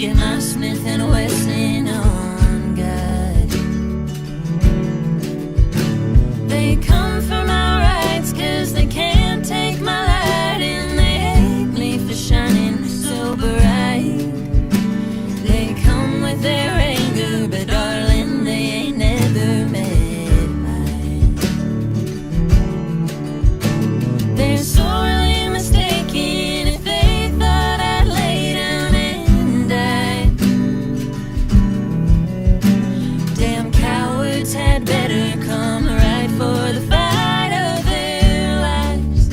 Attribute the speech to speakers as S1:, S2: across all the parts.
S1: Get my Smith and Wesson on guard. They come for my rights 'cause they can't take my light, and they hate me for shining so bright. They come with their anger, but darling, they ain't never met mine. They're sorely mistaken if they thought I'd lay down and die. Damn cowards had better come right for the fight of their lives,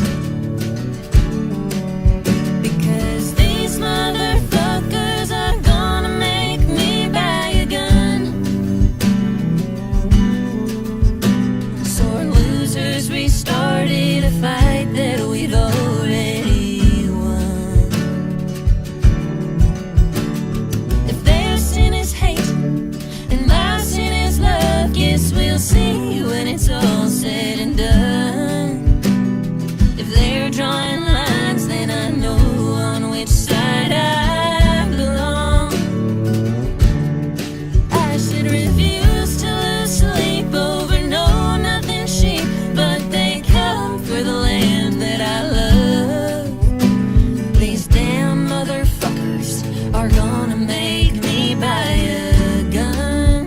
S1: because these motherfuckers are gonna make me buy a gun. Sore losers, we started a fight that we've already won. If their sin is hate and my sin is love, guess we'll see when it's all said and done. If they're drawing lines, then I know on which side I belong. I should refuse to lose sleep over no nothing sheep, but they come for the land that I love. These damn motherfuckers are gonna make me buy a gun.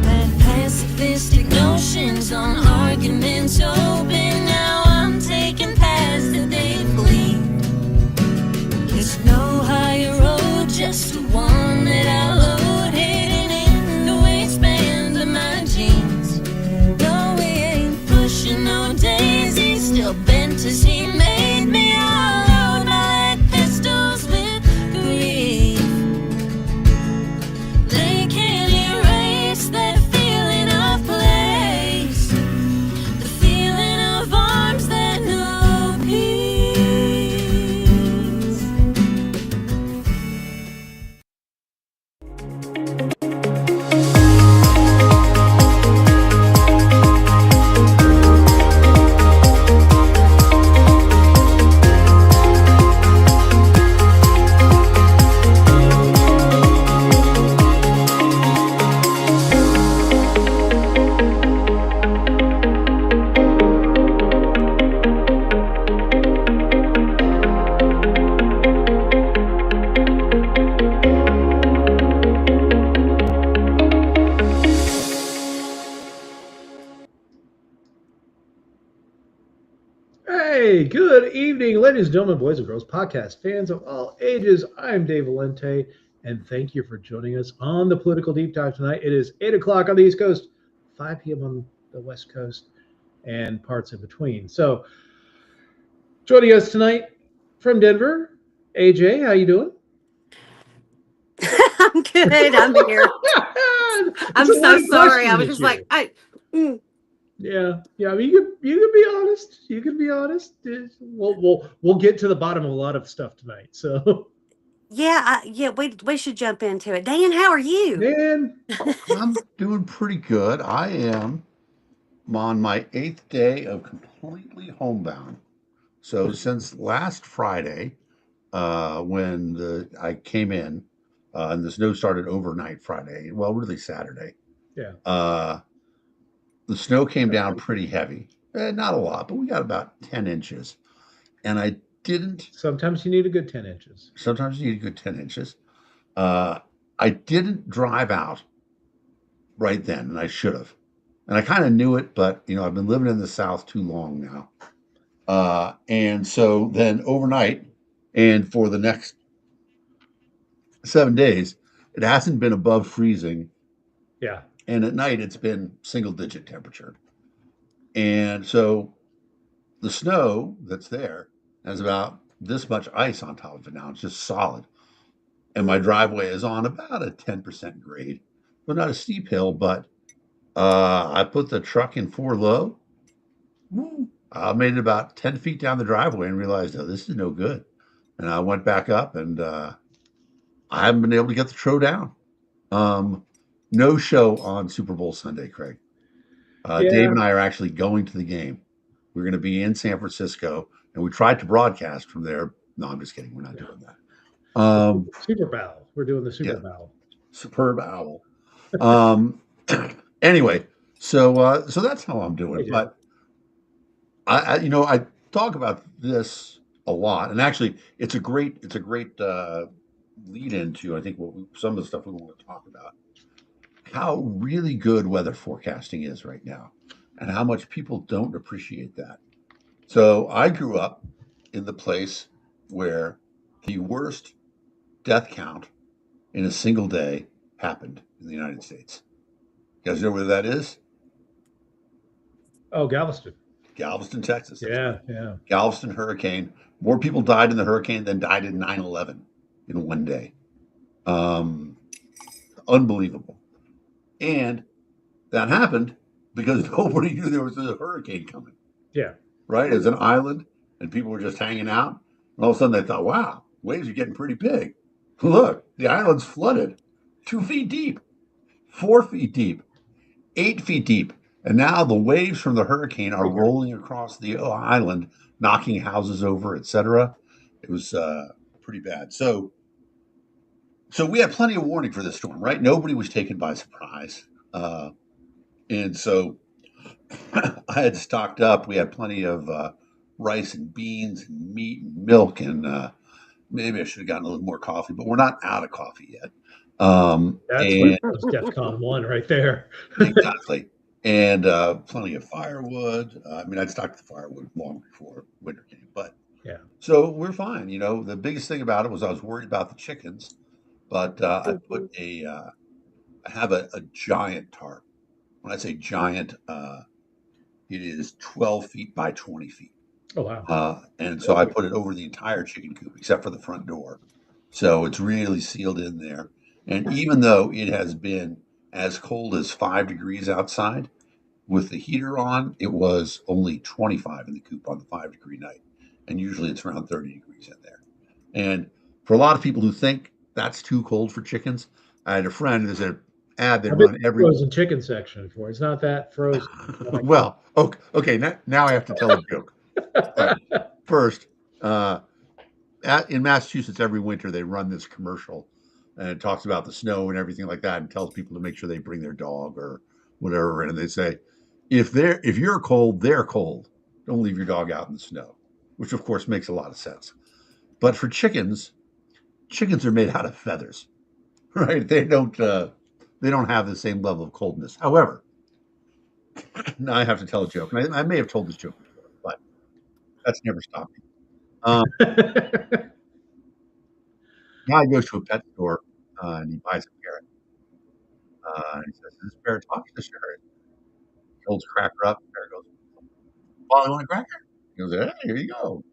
S1: Had pacifistic notions on arguments open, now I'm taking paths that they flee. There's no higher road, just one that I load, hidden in the waistband of my jeans. No, we ain't pushing no daisies, still bent as he made me. I'll load my lead pistols with grief. They can't erase that feeling of place, the feeling of arms that know peace.
S2: Hey, good evening, ladies and gentlemen, boys and girls, podcast fans of all ages. I'm Dave Valente, and thank you for joining us on the Political Deep Dive tonight. It is 8 o'clock on the East Coast, 5 p.m. on the West Coast, and parts in between. So, joining us tonight from Denver, AJ, how you doing?
S3: I'm good. I'm here. I'm
S2: It's a lot
S3: so
S2: of
S3: sorry. I
S2: questions
S3: was
S2: this
S3: just like,
S2: year. Yeah. I mean, you can be honest. You can be honest. We'll get to the bottom of a lot of stuff tonight. So,
S3: yeah, we should jump into it. Dan, how are you?
S2: man,
S4: I'm doing pretty good. I am on my 8th day of completely homebound. So since last Friday, when I came in, and the snow started overnight Friday, well, really Saturday.
S2: yeah.
S4: The snow came down pretty heavy. Not a lot, but we got about 10 inches. And I didn't.
S2: Sometimes you need a good 10 inches.
S4: Sometimes you need a good 10 inches. I didn't drive out right then, and I should have. And I kind of knew it, but I've been living in the South too long now. And so then overnight, and for the next 7 days, it hasn't been above freezing.
S2: Yeah.
S4: And at night, it's been single-digit temperature. And so the snow that's there has about this much ice on top of it now. It's just solid. And my driveway is on about a 10% grade. Well, not a steep hill, but I put the truck in 4 low. I made it about 10 feet down the driveway and realized, oh, this is no good. And I went back up, and I haven't been able to get the tro down. No show on Super Bowl Sunday, Craig. Dave and I are actually going to the game. We're going to be in San Francisco, and we tried to broadcast from there. No, I'm just kidding. We're not doing that.
S2: Super Bowl. We're doing the Super
S4: Yeah.
S2: Bowl.
S4: Superb owl. Um, anyway, so that's how I'm doing.
S2: Hey, Jay.
S4: But I talk about this a lot, and actually, it's a great lead into I think some of the stuff we want to talk about. How really good weather forecasting is right now, and how much people don't appreciate that. So I grew up in the place where the worst death count in a single day happened in the United States. You guys know where that is?
S2: Oh, Galveston.
S4: Galveston, Texas. That's right.
S2: Yeah.
S4: Galveston hurricane. More people died in the hurricane than died in 9/11 in one day. Um, Unbelievable. And that happened because nobody knew there was a hurricane coming,
S2: Yeah.
S4: right? It was an island and people were just hanging out. And all of a sudden they thought, wow, waves are getting pretty big. Look, the island's flooded 2 feet deep, 4 feet deep, 8 feet deep. And now the waves from the hurricane are rolling across the island, knocking houses over, etc. It was pretty bad. So we had plenty of warning for this storm, right? Nobody was taken by surprise. And so I had stocked up. We had plenty of rice and beans and meat and milk. And maybe I should have gotten a little more coffee, but we're not out of coffee yet.
S2: That's
S4: And
S2: DEFCON 1 right there.
S4: exactly. And plenty of firewood. I mean, I'd stocked the firewood long before winter came, but
S2: Yeah.
S4: so we're fine. The biggest thing about it was I was worried about the chickens, but I put I have a giant tarp. When I say giant, it is 12 feet by 20 feet.
S2: Oh, wow.
S4: And so I put it over the entire chicken coop except for the front door. So it's really sealed in there. And even though it has been as cold as 5 degrees outside, with the heater on, it was only 25 in the coop on the 5 degree night. And usually it's around 30 degrees in there. And for a lot of people who think that's too cold for chickens, I had a friend, there's an ad they
S2: I've been
S4: run every.
S2: frozen chicken section before. It's not that frozen.
S4: Well, okay. Now I have to tell a joke. First, in Massachusetts, every winter they run this commercial, and it talks about the snow and everything like that, and tells people to make sure they bring their dog or whatever. And they say, if you're cold, they're cold. Don't leave your dog out in the snow, which of course makes a lot of sense. But for chickens are made out of feathers, right? They don't have the same level of coldness. However, now I have to tell a joke, and I may have told this joke before, but that's never stopped me. Guy goes to a pet store and he buys a parrot. And he says, "Does this parrot talk?" He says, "Sure." He holds a cracker up. The parrot goes, "Oh, you want a cracker?" He goes, "Hey, here you go."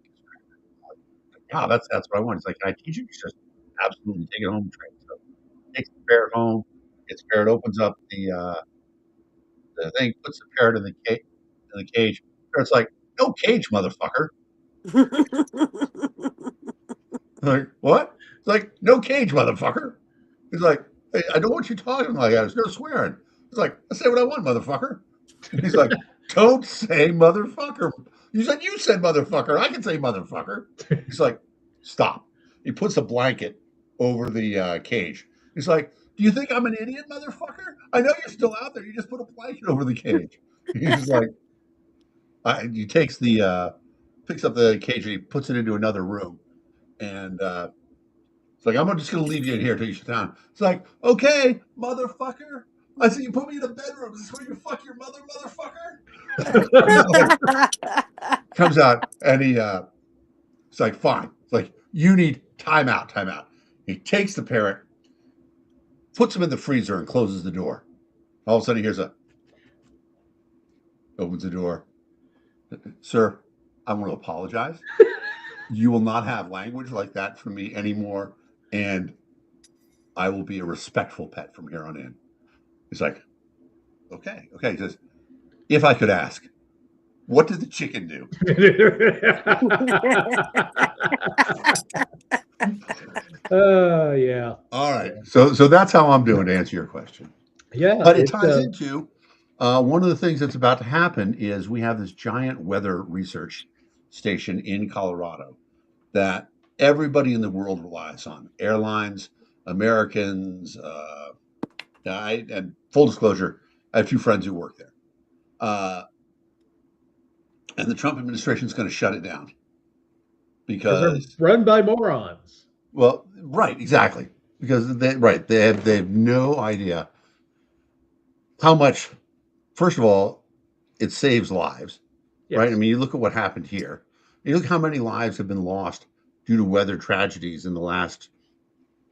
S4: Yeah, that's what I want. He's like, "Can I teach you?" He says, "Absolutely. Take it home and train." So he takes the parrot home. Gets the parrot, opens up the thing, puts the parrot in the cage. The parrot's like, "No cage, motherfucker." Like, what? It's like, "No cage, motherfucker." He's like, "Hey, I don't want you talking like that. There's no swearing." He's like, "I say what I want, motherfucker." He's like, "Don't say motherfucker." You said motherfucker. I can say motherfucker. He's like, "Stop." He puts a blanket over the cage. He's like, "Do you think I'm an idiot, motherfucker? I know you're still out there. You just put a blanket over the cage." He's like, he picks up the cage and he puts it into another room. And it's like, "I'm just going to leave you in here till you sit down." It's like, "Okay, motherfucker. I see you put me in a bedroom. Is this where you fuck your mother, motherfucker?" Comes out and it's like, "Fine." It's like, "You need timeout, timeout." He takes the parrot, puts him in the freezer, and closes the door. All of a sudden, he opens the door. "Sir, I want to apologize. You will not have language like that from me anymore, and I will be a respectful pet from here on in." He's like, "Okay." He says, "If I could ask, what did the chicken do?"
S2: Yeah.
S4: All right. So that's how I'm doing to answer your question.
S2: Yeah.
S4: But it ties into one of the things that's about to happen is we have this giant weather research station in Colorado that everybody in the world relies on. Airlines, Americans. And full disclosure, I have 2 friends who work there. Uh, and the Trump administration is going to shut it down
S2: Because they're
S4: because,
S2: run by morons.
S4: well, right, exactly, because they have no idea how much. First of all, it saves lives, right? I
S2: Yes.
S4: mean, you look at what happened here. You look how many lives have been lost due to weather tragedies in the last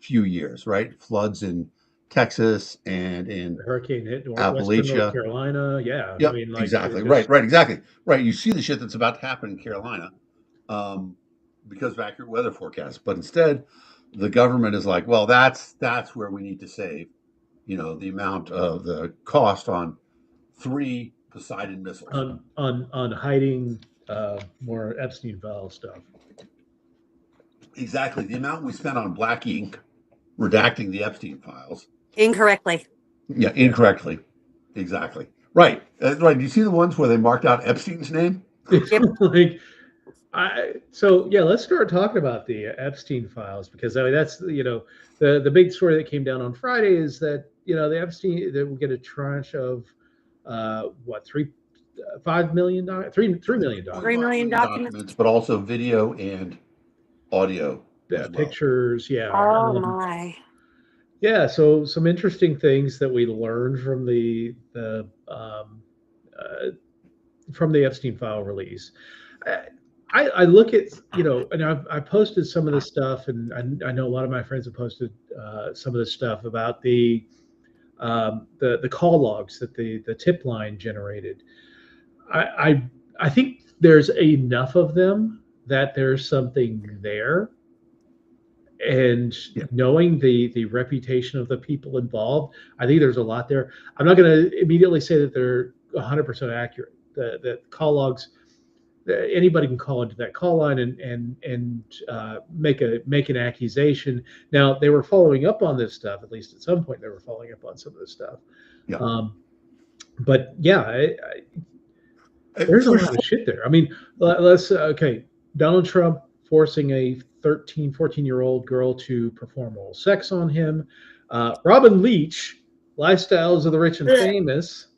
S4: few years, right? Floods in Texas and in
S2: The hurricane hit Western North
S4: Appalachia.
S2: Carolina. Yeah. I
S4: Yep,
S2: mean, like, it
S4: exactly.
S2: just,
S4: Right, exactly. Right. You see the shit that's about to happen in Carolina um, because of accurate weather forecasts. But instead, the government is like, well, that's where we need to save, the amount of the cost on 3 Poseidon missiles.
S2: on hiding more Epstein Files stuff.
S4: Exactly. The amount we spent on black ink redacting the Epstein files.
S3: Incorrectly.
S4: Yeah, incorrectly. Exactly. Right. Right. Do you see the ones where they marked out Epstein's name?
S3: Yep.
S2: Like, so yeah, let's start talking about the Epstein files, because I mean that's the big story that came down on Friday is that the Epstein, that will get a tranche of what, $5 million, $3 million,
S3: 3 million documents.
S4: But also video and audio as well.
S2: pictures, yeah.
S3: Oh my.
S2: Yeah, so some interesting things that we learned from the Epstein file release. I look at, and I posted some of this stuff, and I know a lot of my friends have posted some of this stuff about the call logs that the tip line generated. I think there's enough of them that there's something there, and
S4: Yeah.
S2: knowing the reputation of the people involved, I think there's a lot there. I'm not going to immediately say that they're 100% accurate. The call logs, anybody can call into that call line and make an accusation. Now, they were following up on this stuff. At least at some point, they were following up on some of this stuff.
S4: Yeah.
S2: But yeah, there's a lot of shit there. I mean, let's okay. Donald Trump forcing a 13, 14-year-old girl to perform oral sex on him. Robin Leach, Lifestyles of the Rich and Famous,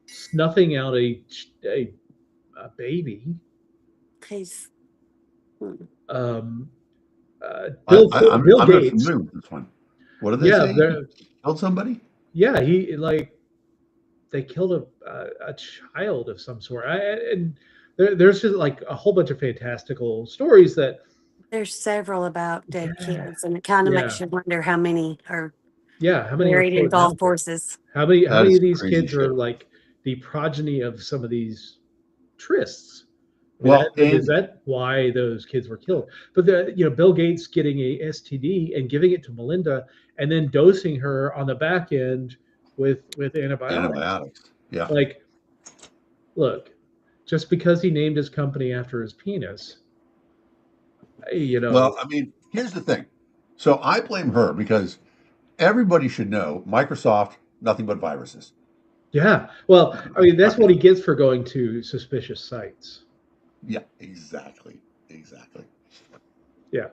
S2: snuffing out a baby.
S3: He's
S2: Um,
S4: I'm
S2: Bill
S4: not
S2: Gates.
S4: familiar with this one. What did they
S2: Yeah,
S4: say? He killed somebody?
S2: yeah, they killed a child of some sort. And there's just like a whole bunch of fantastical stories that
S3: there's several about dead kids, and it kind of makes you wonder how many are
S2: how many are
S3: buried in
S2: floating out
S3: golf
S2: there?
S3: courses.
S2: How many
S4: That is
S2: of these
S4: crazy
S2: kids are
S4: shit.
S2: like the progeny of some of these trysts? I mean,
S4: Well,
S2: is
S4: and
S2: that why those kids were killed? But Bill Gates getting a STD and giving it to Melinda, and then dosing her on the back end with antibiotics.
S4: Yeah.
S2: Like, look, just because he named his company after his penis,
S4: Well, I mean, here's the thing. So I blame her because everybody should know Microsoft, nothing but viruses.
S2: yeah. Well, I mean, that's what he gets for going to suspicious sites.
S4: Yeah, exactly. Exactly.
S2: Yeah.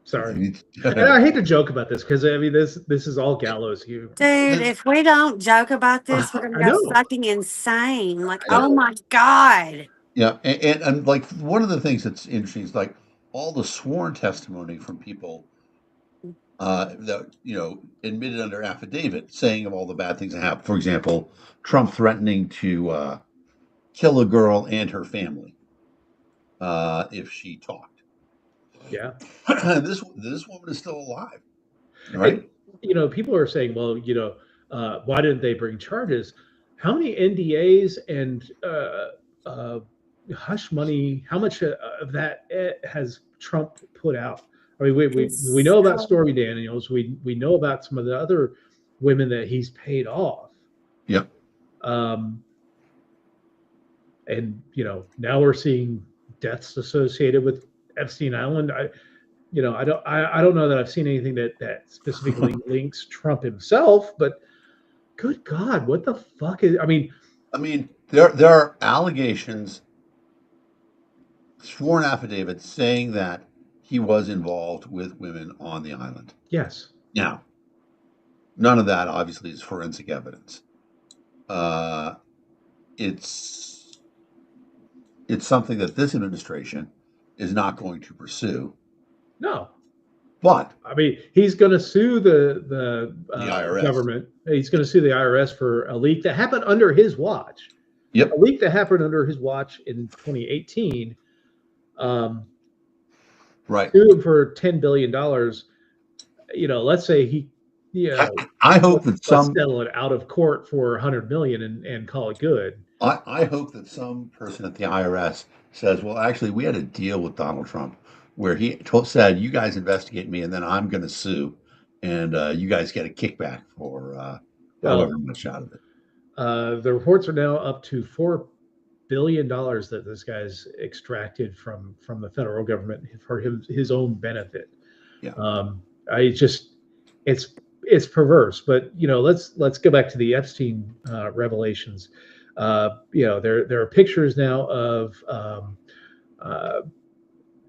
S2: Sorry. And I hate to joke about this because I mean this is all gallows humor.
S3: Dude, if we don't joke about this, we're gonna
S2: I
S3: go
S2: know.
S3: fucking insane. Like,
S2: I
S3: oh
S2: know.
S3: my god.
S4: Yeah, and like one of the things that's interesting is like all the sworn testimony from people that admitted under affidavit, saying of all the bad things that happened. For example, Trump threatening to kill a girl and her family if she talked.
S2: Yeah.
S4: this woman is still alive, right?
S2: And, people are saying, well, why didn't they bring charges? How many NDAs and hush money? How much of that has Trump put out? I mean, we know about Stormy Daniels. We know about some of the other women that he's paid off.
S4: Yep.
S2: And now we're seeing deaths associated with Epstein Island. I don't know that I've seen anything that specifically links Trump himself, but good God, what the fuck is? I mean,
S4: there are allegations, sworn affidavits saying that he was involved with women on the island.
S2: Yes.
S4: Now, none of that obviously is forensic evidence. It's something that this administration is not going to pursue.
S2: No.
S4: But
S2: I mean, he's going to sue the
S4: IRS.
S2: government. He's going to sue the IRS for a leak that happened under his watch.
S4: Yep.
S2: A leak that happened under his watch in 2018.
S4: Right.
S2: Sue him for $10 billion. Let's say he,
S4: I hope that
S2: let's settle it out of court for 100 million and call it good.
S4: I hope that some person at the IRS says, well, actually, we had a deal with Donald Trump where he said, you guys investigate me and then I'm going to sue and you guys get a kickback for however much out of it.
S2: The reports are now up to $4 billion that this guy's extracted from the federal government for his own benefit.
S4: Yeah.
S2: It's perverse, but let's go back to the Epstein revelations. There are pictures now of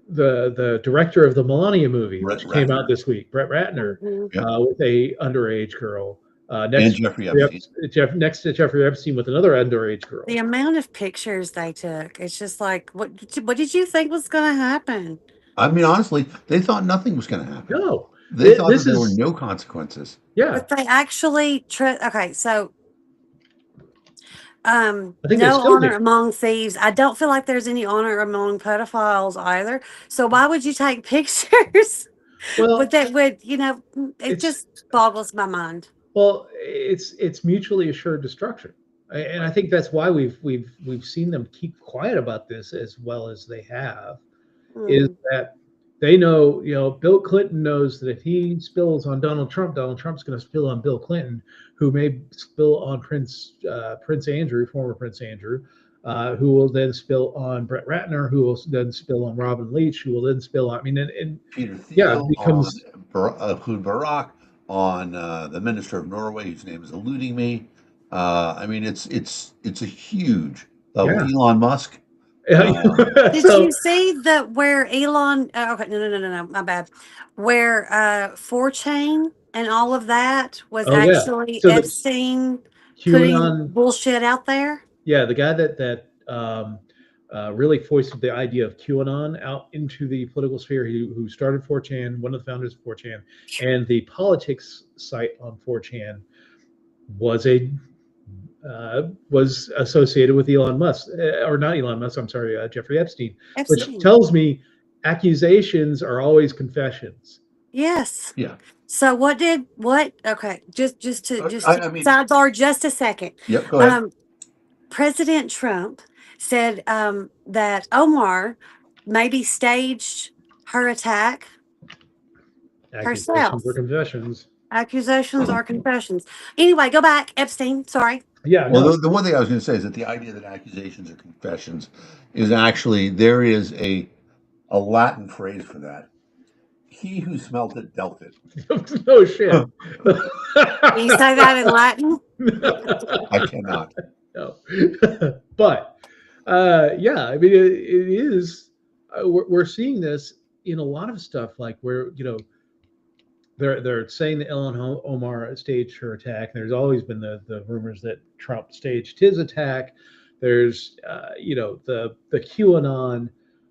S2: the director of the Melania movie, which came out this week, Brett Ratner, with a underage girl. Next
S4: and Jeffrey Epstein.
S2: Next to Jeffrey Epstein with another underage girl.
S3: The amount of pictures they took, it's just like, what did you think was going to happen?
S4: I mean, honestly, they thought nothing was going to happen.
S2: No.
S4: They thought that there were no consequences.
S2: Yeah.
S3: But they actually, okay, so
S2: I think
S3: no honor among thieves. I don't feel like there's any honor among pedophiles either. So why would you take pictures?
S2: Well,
S3: it just boggles my mind.
S2: Well, it's mutually assured destruction, and I think that's why we've seen them keep quiet about this as well as they have. Is that they know, Bill Clinton knows that if he spills on Donald Trump's going to spill on Bill Clinton, who may spill on Prince Andrew, former Prince Andrew, who will then spill on Brett Ratner, who will then spill on Robin Leach, who will then spill on, and
S4: Peter Thiel,
S2: yeah, it becomes
S4: Ehud Barak, on the minister of Norway, whose name is eluding me. I mean, it's a huge Elon Musk.
S3: Did you see where Elon? Okay, no, my bad. Where 4chan and all of that was actually Epstein putting bullshit out there.
S2: Yeah, the guy that really foisted the idea of QAnon out into the political sphere, who started 4chan, one of the founders of 4chan, and the politics site on 4chan was associated with Elon Musk, or not Elon Musk, I'm sorry, Jeffrey Epstein, which tells me accusations are always confessions.
S3: Yes.
S4: Yeah.
S3: So okay, just to sidebar just a second.
S4: Yep, go ahead.
S3: President Trump said that Omar maybe staged her attack herself. Accusations are confessions. Anyway, go back, Epstein. Sorry.
S2: Yeah.
S4: Well, the one thing I was going to say is that the idea that accusations are confessions is actually, there is a Latin phrase for that. He who smelt it dealt it.
S2: No shit.
S3: Can you say that in Latin?
S4: I cannot.
S2: No. But yeah, I mean, it is. We're seeing this in a lot of stuff, like where they're saying that Ilhan Omar staged her attack. There's always been the rumors that Trump staged his attack. There's the QAnon,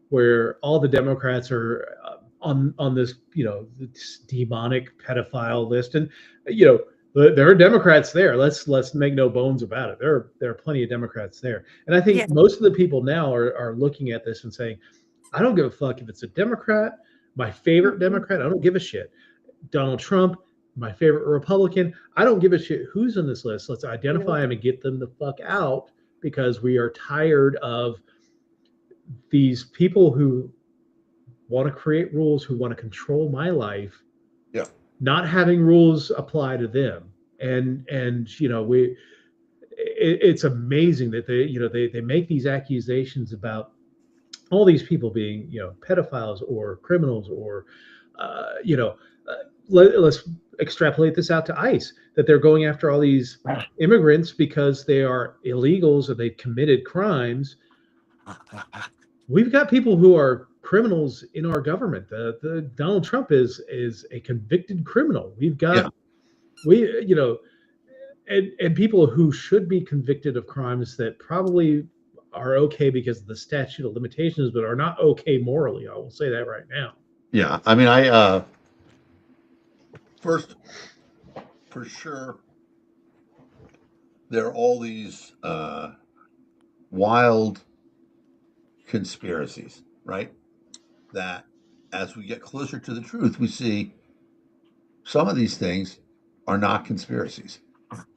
S2: where all the Democrats are on this this demonic pedophile list, and there are Democrats there. Let's make no bones about it. There are plenty of Democrats there, and I think most of the people now are looking at this and saying, I don't give a fuck if it's a Democrat, my favorite Democrat. I don't give a shit. Donald Trump, my favorite Republican. I don't give a shit who's on this list. Let's identify them and get them the fuck out, because we are tired of these people who want to create rules, who want to control my life, not having rules apply to them. And it's amazing that they make these accusations about all these people being pedophiles or criminals, or let's extrapolate this out to ICE, that they're going after all these immigrants because they are illegals or they've committed crimes. We've got people who are criminals in our government. The Donald Trump is a convicted criminal. We've got and people who should be convicted of crimes that probably are okay because of the statute of limitations, but are not okay morally. I will say that right now.
S4: Yeah, I mean, I first, for sure, there are all these wild conspiracies, right? That as we get closer to the truth, we see some of these things are not conspiracies,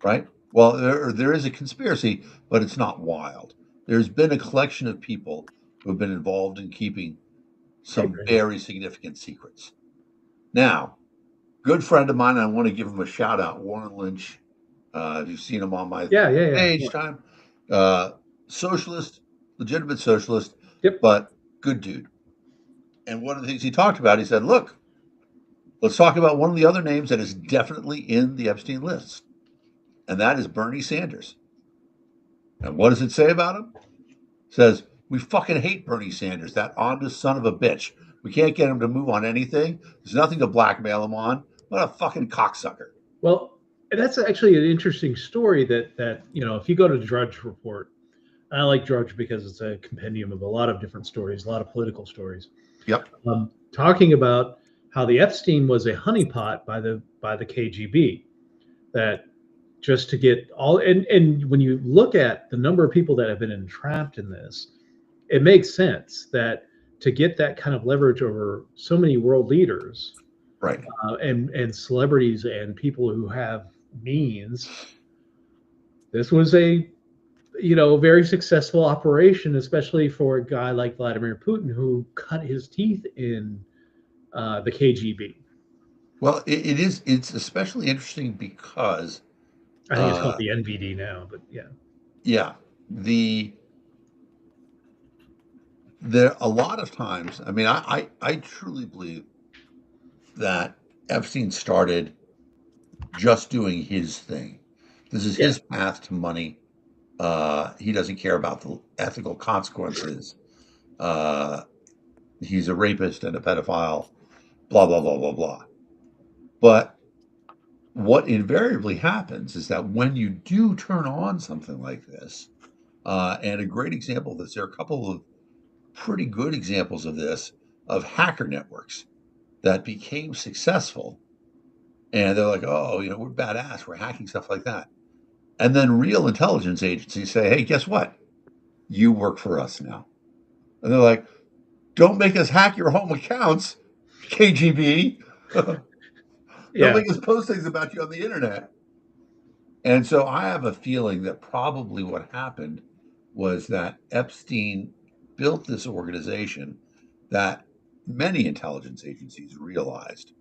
S4: right? Well, there is a conspiracy, but it's not wild. There's been a collection of people who have been involved in keeping some very significant secrets. Now, good friend of mine, I want to give him a shout out, Warren Lynch. You've seen him on my page time. Socialist, legitimate socialist, but good dude. And one of the things he talked about, he said, look, let's talk about one of the other names that is definitely in the Epstein list, and that is Bernie Sanders. And what does it say about him? It says, we fucking hate Bernie Sanders, that honest son of a bitch. We can't get him to move on anything. There's nothing to blackmail him on. What a fucking cocksucker.
S2: Well, that's actually an interesting story that if you go to Drudge Report, I like Drudge because it's a compendium of a lot of different stories, a lot of political stories.
S4: Yep.
S2: Talking about how the Epstein was a honeypot by the KGB, that just to get all and when you look at the number of people that have been entrapped in this, it makes sense that to get that kind of leverage over so many world leaders,
S4: right,
S2: and celebrities and people who have means, this was a very successful operation, especially for a guy like Vladimir Putin, who cut his teeth in the KGB.
S4: Well, it's especially interesting because
S2: I think it's called the NVD now, but yeah.
S4: Yeah. There a lot of times, I mean, I truly believe that Epstein started just doing his thing. This is his path to money. He doesn't care about the ethical consequences. He's a rapist and a pedophile, blah, blah, blah, blah, blah. But what invariably happens is that when you do turn on something like this, and a great example of this, there are a couple of pretty good examples of this, of hacker networks that became successful. And they're like, oh, we're badass. We're hacking stuff like that. And then real intelligence agencies say, hey, guess what? You work for us now. And they're like, don't make us hack your home accounts, KGB. Don't make us post things about you on the internet. And so I have a feeling that probably what happened was that Epstein built this organization that many intelligence agencies realized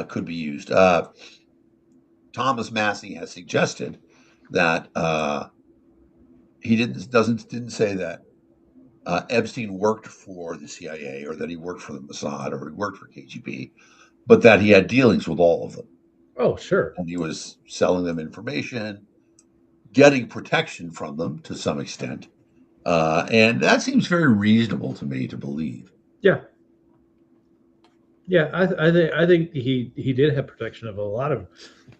S4: could be used. Thomas Massey has suggested that he didn't say that Epstein worked for the CIA or that he worked for the Mossad or he worked for KGB, but that he had dealings with all of them.
S2: Oh, sure.
S4: And he was selling them information, getting protection from them to some extent. And that seems very reasonable to me to believe.
S2: Yeah. Yeah, I think he did have protection of a lot of.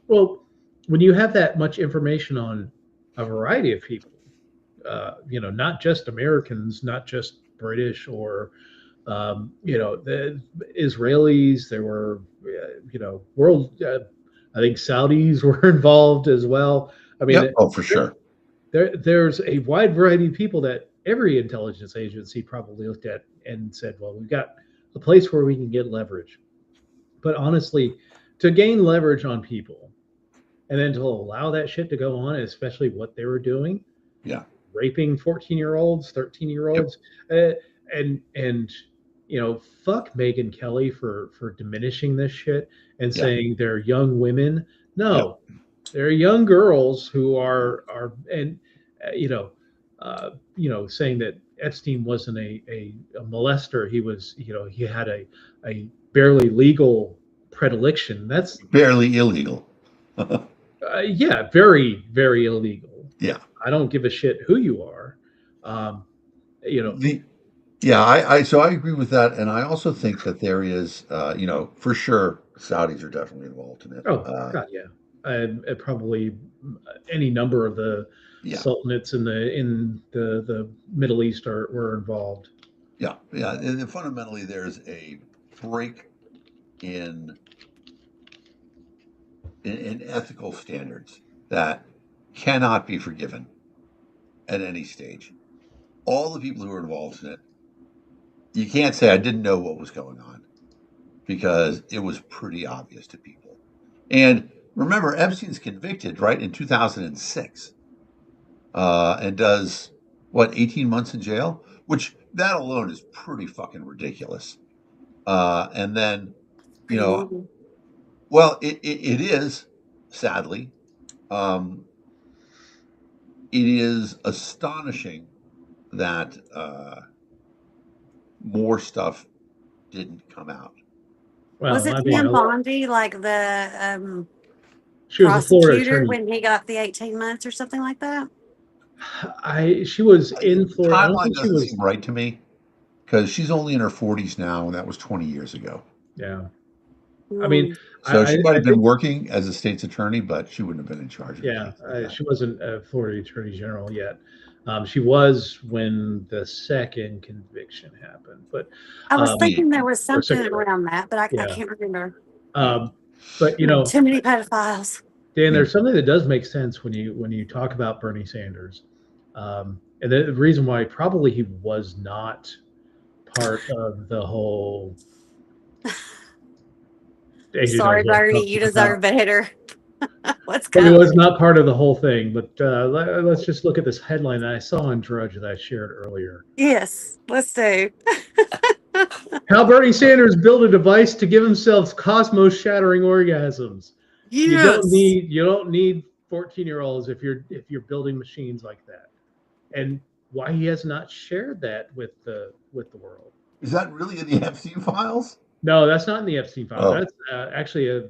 S2: Well, when you have that much information on a variety of people, not just Americans, not just British or, the Israelis. There were, world. I think Saudis were involved as well. I mean,
S4: for sure.
S2: There's a wide variety of people that every intelligence agency probably looked at and said, well, we've got a place where we can get leverage. But honestly, to gain leverage on people and then to allow that shit to go on, especially what they were doing, raping 14-year-olds, 13-year-olds, and fuck Megyn Kelly for diminishing this shit and saying they're young women. No, they're young girls who are saying that Epstein wasn't a molester. He was, he had a barely legal predilection. That's
S4: barely illegal.
S2: Very, very illegal.
S4: Yeah.
S2: I don't give a shit who you are.
S4: Yeah, I agree with that, and I also think that there is, for sure, Saudis are definitely involved in it.
S2: Oh God, yeah, and probably any number of the
S4: Yeah,
S2: sultanates in the Middle East were involved.
S4: yeah, and fundamentally, there's a break in in ethical standards that cannot be forgiven at any stage. All the people who are involved in it, you can't say I didn't know what was going on because it was pretty obvious to people. And remember, Epstein's convicted, right, in 2006, and does what, 18 months in jail, which that alone is pretty fucking ridiculous. And then, you
S3: Pretty
S4: know,
S3: normal.
S4: well, it is, sadly. Um, it is astonishing that more stuff didn't come out.
S3: Was
S2: Well,
S3: it
S2: I mean,
S3: Pam Bondi, like the
S2: she was a Florida
S3: prosecutor,
S2: attorney.
S3: when he got the 18 months or something like that?
S2: She was in
S4: The
S2: Florida. I don't
S4: timeline
S2: think she
S4: doesn't
S2: was.
S4: seem right to me because she's only in her 40s now, and that was 20 years ago.
S2: Yeah, I mean,
S3: Hmm.
S4: So she might
S2: I
S4: have been
S2: think
S4: working as a state's attorney, but she wouldn't have been in charge of a
S2: yeah,
S4: case like that.
S2: she wasn't a Florida Attorney General yet. She was when the second conviction happened, but
S3: I was
S4: Yeah,
S3: thinking there was
S2: or
S3: something
S2: second arrest.
S3: around that, but I
S2: Yeah.
S3: can't remember.
S2: But
S3: Too many pedophiles.
S2: Dan,
S4: yeah.
S2: there's something that does make sense when you talk about Bernie Sanders, and the reason why probably he was not part of the whole. AJ knows
S3: Sorry,
S2: what I'm
S3: Bernie, you
S2: talking about.
S3: deserve better. What's
S2: But he was
S3: coming?
S2: not part of the whole thing. But let's just look at this headline that I saw on Drudge that I shared earlier.
S3: Yes, let's do.
S2: How Bernie Sanders built a device to give himself cosmos-shattering orgasms.
S3: Yes.
S2: You don't need 14-year-olds if you're building machines like that. And why he has not shared that with the world.
S4: Is that really in the Epstein files?
S2: No, that's not in the Epstein files.
S4: Oh,
S2: That's actually a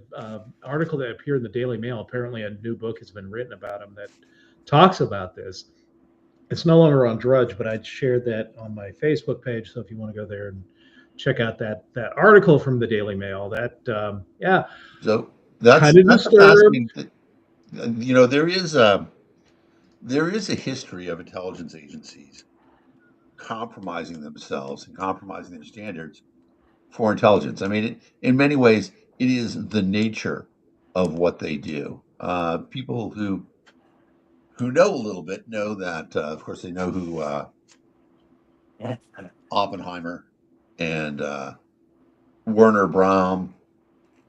S2: article that appeared in the Daily Mail. Apparently, a new book has been written about him that talks about this. It's no longer on Drudge, but I shared that on my Facebook page. So if you want to go there and check out that article from the Daily Mail, yeah,
S4: so
S2: kind of
S4: that's a
S2: disturbed.
S4: fascinating thing. There is a history of intelligence agencies compromising themselves and compromising their standards for intelligence. I mean, in many ways, it is the nature of what they do. People who know a little bit know that, of course, they know who Oppenheimer and Werner Braun,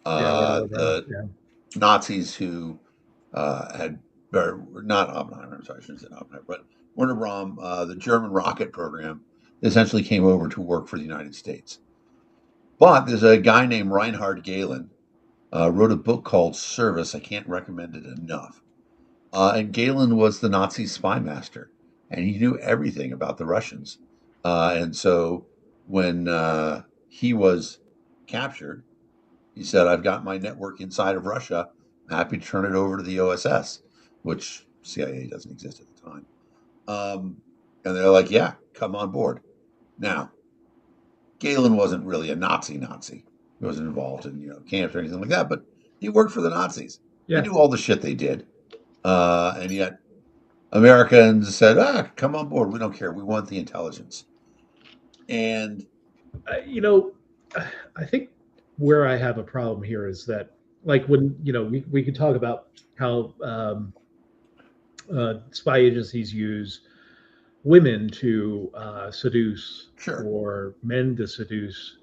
S2: Yeah, whatever.
S4: the
S2: Yeah,
S4: Nazis who had, or not Oppenheimer, I'm sorry, I shouldn't say Oppenheimer, but Werner Braun, the German rocket program, essentially came over to work for the United States. But there's a guy named Reinhard Gehlen, wrote a book called Service. I can't recommend it enough. And Galen was the Nazi spy master, and he knew everything about the Russians. And so when he was captured, he said, I've got my network inside of Russia. I'm happy to turn it over to the OSS, which CIA doesn't exist at the time. And they're like, yeah, come on board. Now, Galen wasn't really a Nazi. He wasn't involved in camps or anything like that, but he worked for the Nazis. He
S2: yeah.
S4: knew all the shit they did. And yet Americans said, come on board. We don't care. We want the intelligence. And
S2: You know, I think where I have a problem here is that, like, when we could talk about how spy agencies use women to seduce
S4: sure,
S2: or men to seduce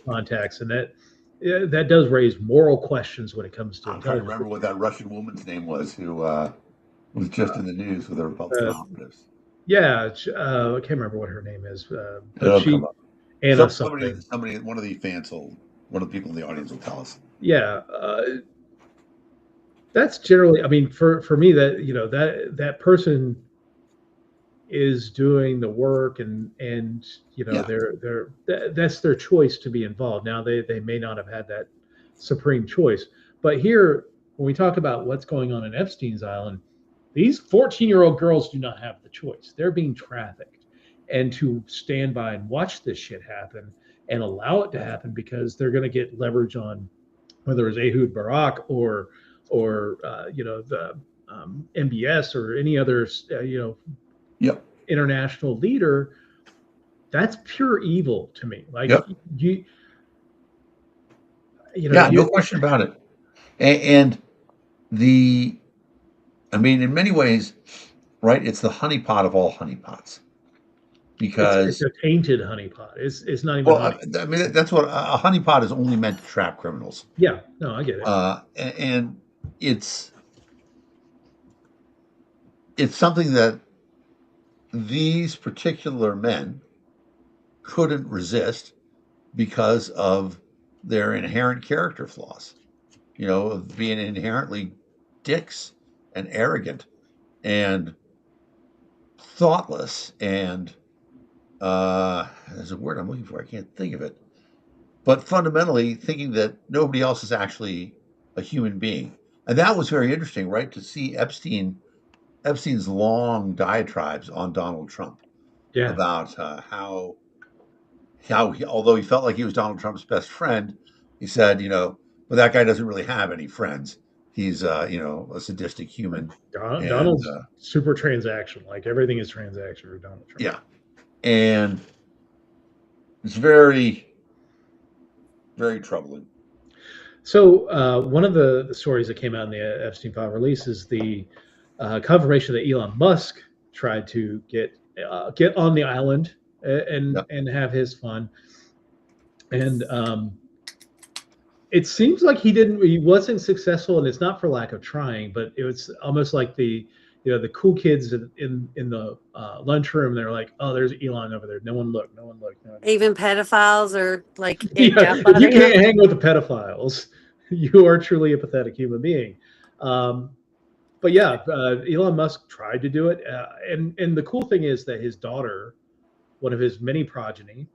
S2: contacts, and that does raise moral questions when it comes to
S4: I'm trying to
S2: intelligence.
S4: remember what that Russian woman's name was who was just in the news with the Republican
S2: Uh,
S4: operatives.
S2: yeah, I can't remember what her name is, but
S4: It'll come up.
S2: Anna
S4: Somebody,
S2: something.
S4: one of the fans one of the people in the audience will tell us.
S2: Yeah, that's generally. I mean, for me, that person is doing the work, and
S4: Yeah.
S2: that's their choice to be involved. Now they may not have had that supreme choice, but here when we talk about what's going on in Epstein's Island, these 14-year-old girls do not have the choice. They're being trafficked, and to stand by and watch this shit happen and allow it to happen because they're going to get leverage on whether it's Ehud Barak or the MBS or any other international leader. That's pure evil to me. Like
S4: no question about it. And in many ways, right? It's the honeypot of all honeypots. Because
S2: it's a tainted honeypot. It's not even honey.
S4: I mean, that's what a honeypot is only meant to trap criminals.
S2: Yeah, no, I get it.
S4: And it's something that these particular men couldn't resist because of their inherent character flaws, of being inherently dicks and arrogant and thoughtless and there's a word I'm looking for. I can't think of it. But fundamentally thinking that nobody else is actually a human being. And that was very interesting, right? To see Epstein's long diatribes on Donald Trump about how he, although he felt like he was Donald Trump's best friend, he said, but that guy doesn't really have any friends. He's, a sadistic human.
S2: Donald's super transaction. Like everything is transaction for Donald Trump.
S4: Yeah. And it's very, very troubling.
S2: So one of the stories that came out in the Epstein File release is the confirmation that Elon Musk tried to get on the island and have his fun, and it seems like he wasn't successful, and it's not for lack of trying, but it was almost like the cool kids in the lunchroom. They're like, "Oh, there's Elon over there. No one look.
S3: Even pedophiles are like,
S2: you can't hang with the pedophiles. You are truly a pathetic human being." But yeah, Elon Musk tried to do it, and the cool thing is that his daughter, one of his many progeny,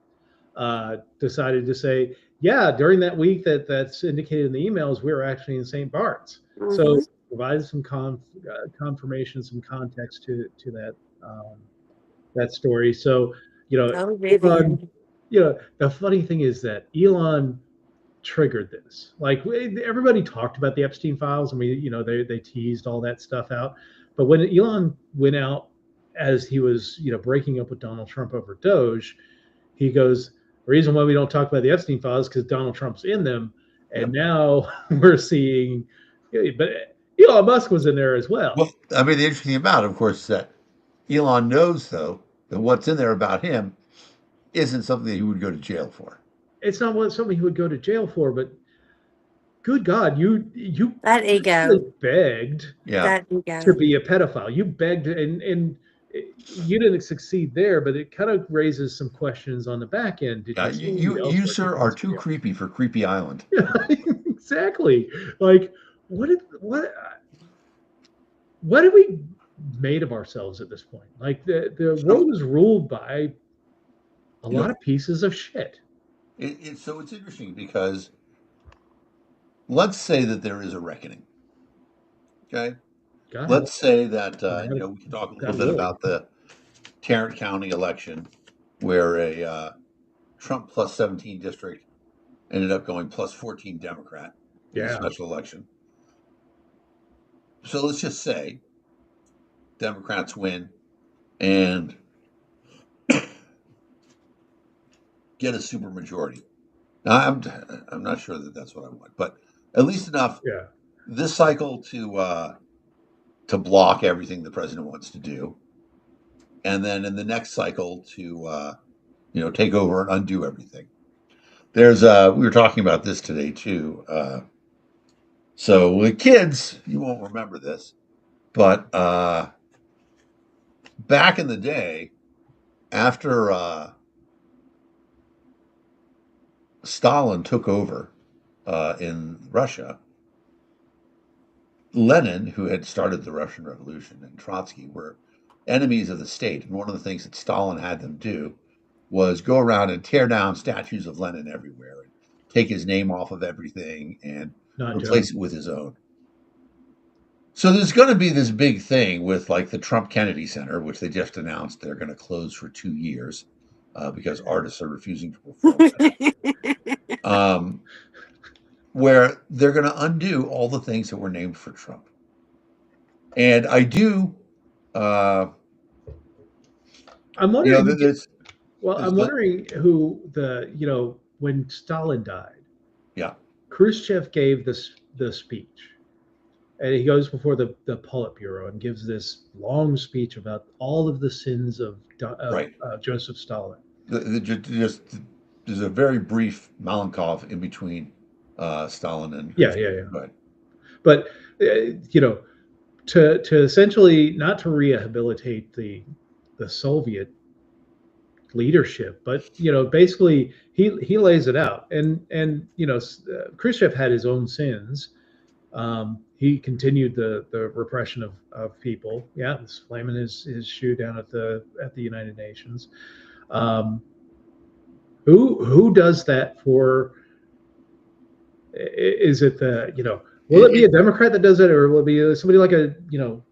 S2: decided to say, "Yeah, during that week that's indicated in the emails, we were actually in St. Bart's." Mm-hmm. So provided some confirmation, some context to that story. So Elon, the funny thing is that Elon triggered this. Like everybody talked about the Epstein Files, and they teased all that stuff out. But when Elon went out as he was breaking up with Donald Trump over Doge, he goes, "The reason why we don't talk about the Epstein Files because Donald Trump's in them." And now we're seeing, but Elon Musk was in there as well.
S4: Well, I mean, the interesting thing about it, of course, is that Elon knows, though, that what's in there about him isn't something that he would go to jail for.
S2: It's not something he would go to jail for, but good God, you
S3: that ego
S2: begged to be a pedophile. You begged, and you didn't succeed there, but it kind of raises some questions on the back end.
S4: You sir, are too creepy for Creepy Island.
S2: Exactly. Like, what have we made of ourselves at this point? Like, the world is ruled by a lot of pieces of shit.
S4: So it's interesting because let's say that there is a reckoning. Okay. Let's say that we can talk a little bit about the Tarrant County election, where a Trump plus 17 district ended up going plus 14 Democrat in the special election. So let's just say Democrats win and get a super majority. Now, I'm not sure that that's what I want, but at least enough this cycle to block everything the president wants to do, and then in the next cycle to take over and undo everything. There's we were talking about this today too. So with kids, you won't remember this, but back in the day, after Stalin took over in Russia, Lenin, who had started the Russian Revolution, and Trotsky were enemies of the state. And one of the things that Stalin had them do was go around and tear down statues of Lenin everywhere and take his name off of everything and replace it with his own. So there's going to be this big thing with like the Trump Kennedy Center, which they just announced they're going to close for 2 years because artists are refusing to perform there. Where they're going to undo all the things that were named for Trump. And I do.
S2: I'm wondering.
S4: There's
S2: I'm wondering who when Stalin died.
S4: Yeah.
S2: Khrushchev gave the speech, and he goes before the Politburo and gives this long speech about all of the sins of Joseph Stalin.
S4: There's a very brief Malenkov in between Stalin and
S2: Khrushchev. Right. But to essentially not to rehabilitate the Soviet leadership, but basically he lays it out, and Khrushchev had his own sins. He continued the repression of people. Yeah, slamming his shoe down at the United Nations. Who does that for? Is it will it be a Democrat that does it, or will it be somebody like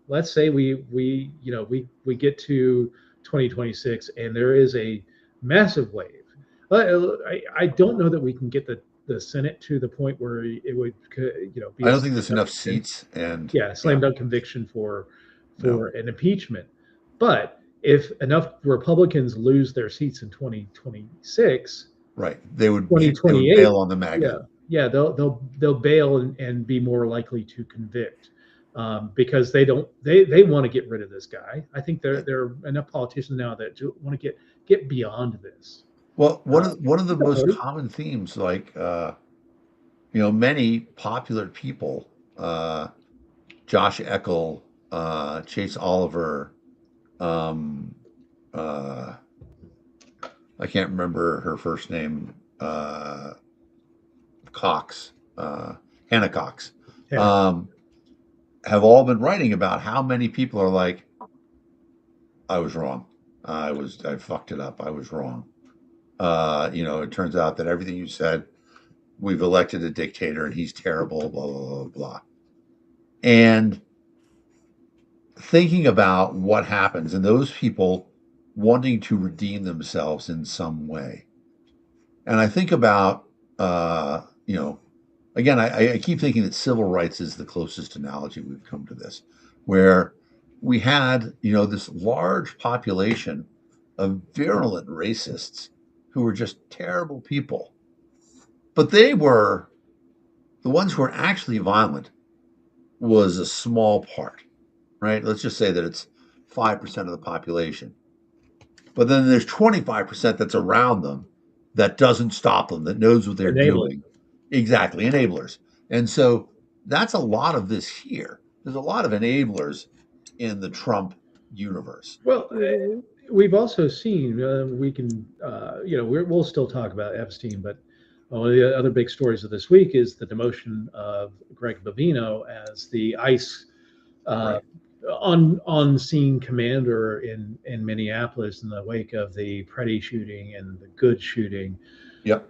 S2: let's say we get to 2026 and there is a massive wave. I don't know that we can get the Senate to the point where it would be.
S4: I don't think there's enough seats and
S2: slam dunk conviction for an impeachment. But if enough Republicans lose their seats in 2026,
S4: right, they would
S2: 2028
S4: bail on the MAGA.
S2: Yeah, they'll bail and be more likely to convict because they want to get rid of this guy. I think there are enough politicians now that want to get beyond this.
S4: Well, one of the most common themes, like many popular people, Josh Eckel, Chase Oliver, I can't remember her first name. Cox, Hannah Cox, have all been writing about how many people are like, I was wrong. I fucked it up. I was wrong. It turns out that everything you said, we've elected a dictator and he's terrible, blah, blah, blah, blah. And thinking about what happens and those people wanting to redeem themselves in some way. And I think about, again, I keep thinking that civil rights is the closest analogy we've come to this, where we had, this large population of virulent racists who were just terrible people. But they were, the ones who were actually violent was a small part, right? Let's just say that it's 5% of the population. But then there's 25% that's around them that doesn't stop them, that knows what they're doing. Exactly, enablers. And so that's a lot of this here. There's a lot of enablers in the Trump universe.
S2: Well, we've also seen, we can, we'll still talk about Epstein, but one of the other big stories of this week is the demotion of Greg Bovino as the ICE on-scene commander in Minneapolis in the wake of the Preddy shooting and the Good shooting.
S4: Yep.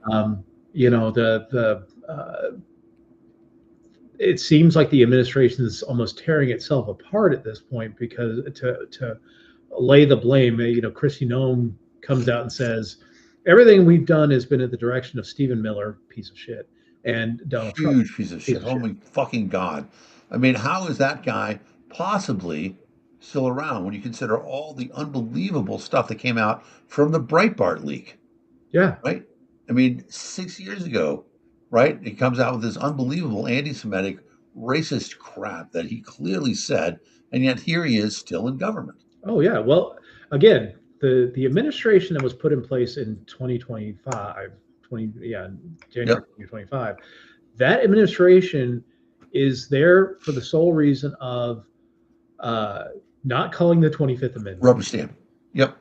S2: It seems like the administration is almost tearing itself apart at this point because to lay the blame, Kristi Noem comes out and says everything we've done has been at the direction of Stephen Miller, piece of shit, and Donald Trump,
S4: huge piece of shit. Oh my fucking God! I mean, how is that guy possibly still around when you consider all the unbelievable stuff that came out from the Breitbart leak?
S2: Yeah.
S4: Right. I mean, 6 years ago, right? He comes out with this unbelievable anti-Semitic, racist crap that he clearly said, and yet here he is still in government.
S2: Oh yeah. Well, again, the administration that was put in place in 2025, January 2025, that administration is there for the sole reason of not calling the 25th Amendment.
S4: Rubber stamp. Yep.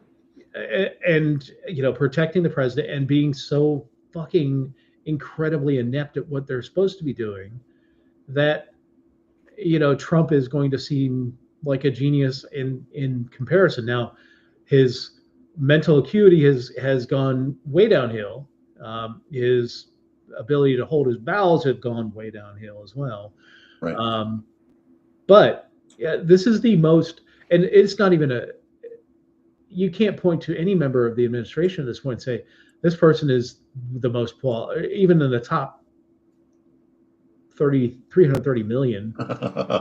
S2: And protecting the president and being so fucking incredibly inept at what they're supposed to be doing that Trump is going to seem like a genius in comparison. Now his mental acuity has gone way downhill. His ability to hold his bowels have gone way downhill as well.
S4: Right.
S2: But yeah, this is the most, and it's not even a. You can't point to any member of the administration at this point and say this person is the most even in the top 330 million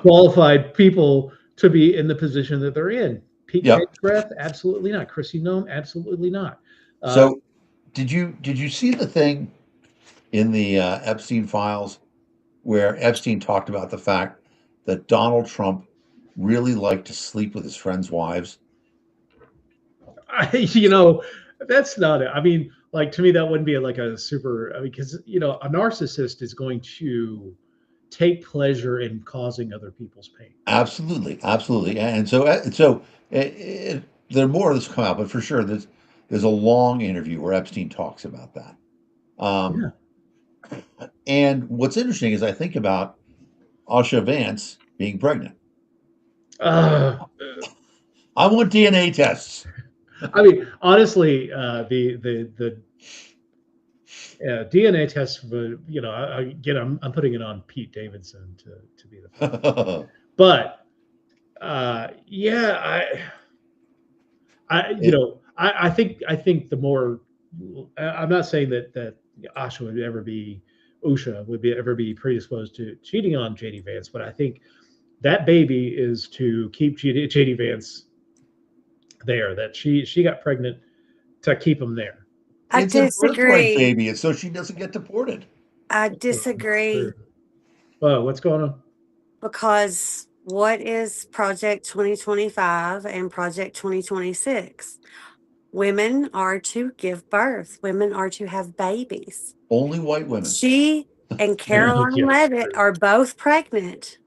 S2: qualified people to be in the position that they're in. Pete Pagegrath, absolutely not. Chrissy Nome, absolutely not.
S4: So, did you see the thing in the Epstein Files where Epstein talked about the fact that Donald Trump really liked to sleep with his friends' wives?
S2: That's not it. I mean, like, to me, that wouldn't be like a super, because, a narcissist is going to take pleasure in causing other people's pain.
S4: Absolutely. And so there are more of this come out, but for sure, there's a long interview where Epstein talks about that.
S2: Yeah.
S4: And what's interesting is I think about Asha Vance being pregnant. I want DNA tests.
S2: I mean, honestly, the DNA tests, again, I'm putting it on Pete Davidson to be the, but yeah, I think the more, I'm not saying that Asha would ever be Usha would be ever be predisposed to cheating on JD Vance, but I think that baby is to keep JD Vance there. That she got pregnant to keep him there.
S3: I
S4: It's a birthright
S3: disagree.
S4: baby. It's so she doesn't get deported.
S3: I disagree.
S2: Well, what's going on?
S3: Because what is Project 2025 and Project 2026? Women are to give birth. Women are to have babies.
S4: Only white women.
S3: She and Caroline Levitt are both pregnant,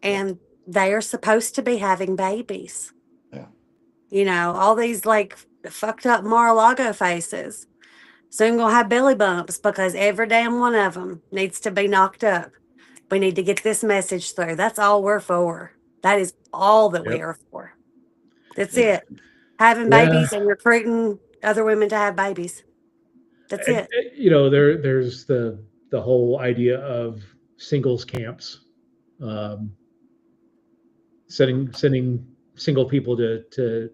S3: and they are supposed to be having babies.
S4: Yeah.
S3: All these like fucked up Mar-a-Lago faces. Soon gonna have belly bumps because every damn one of them needs to be knocked up. We need to get this message through. That's all we're for. That is all that we are for. That's it. Having babies and recruiting other women to have babies. That's it.
S2: There's the whole idea of singles camps, sending single people to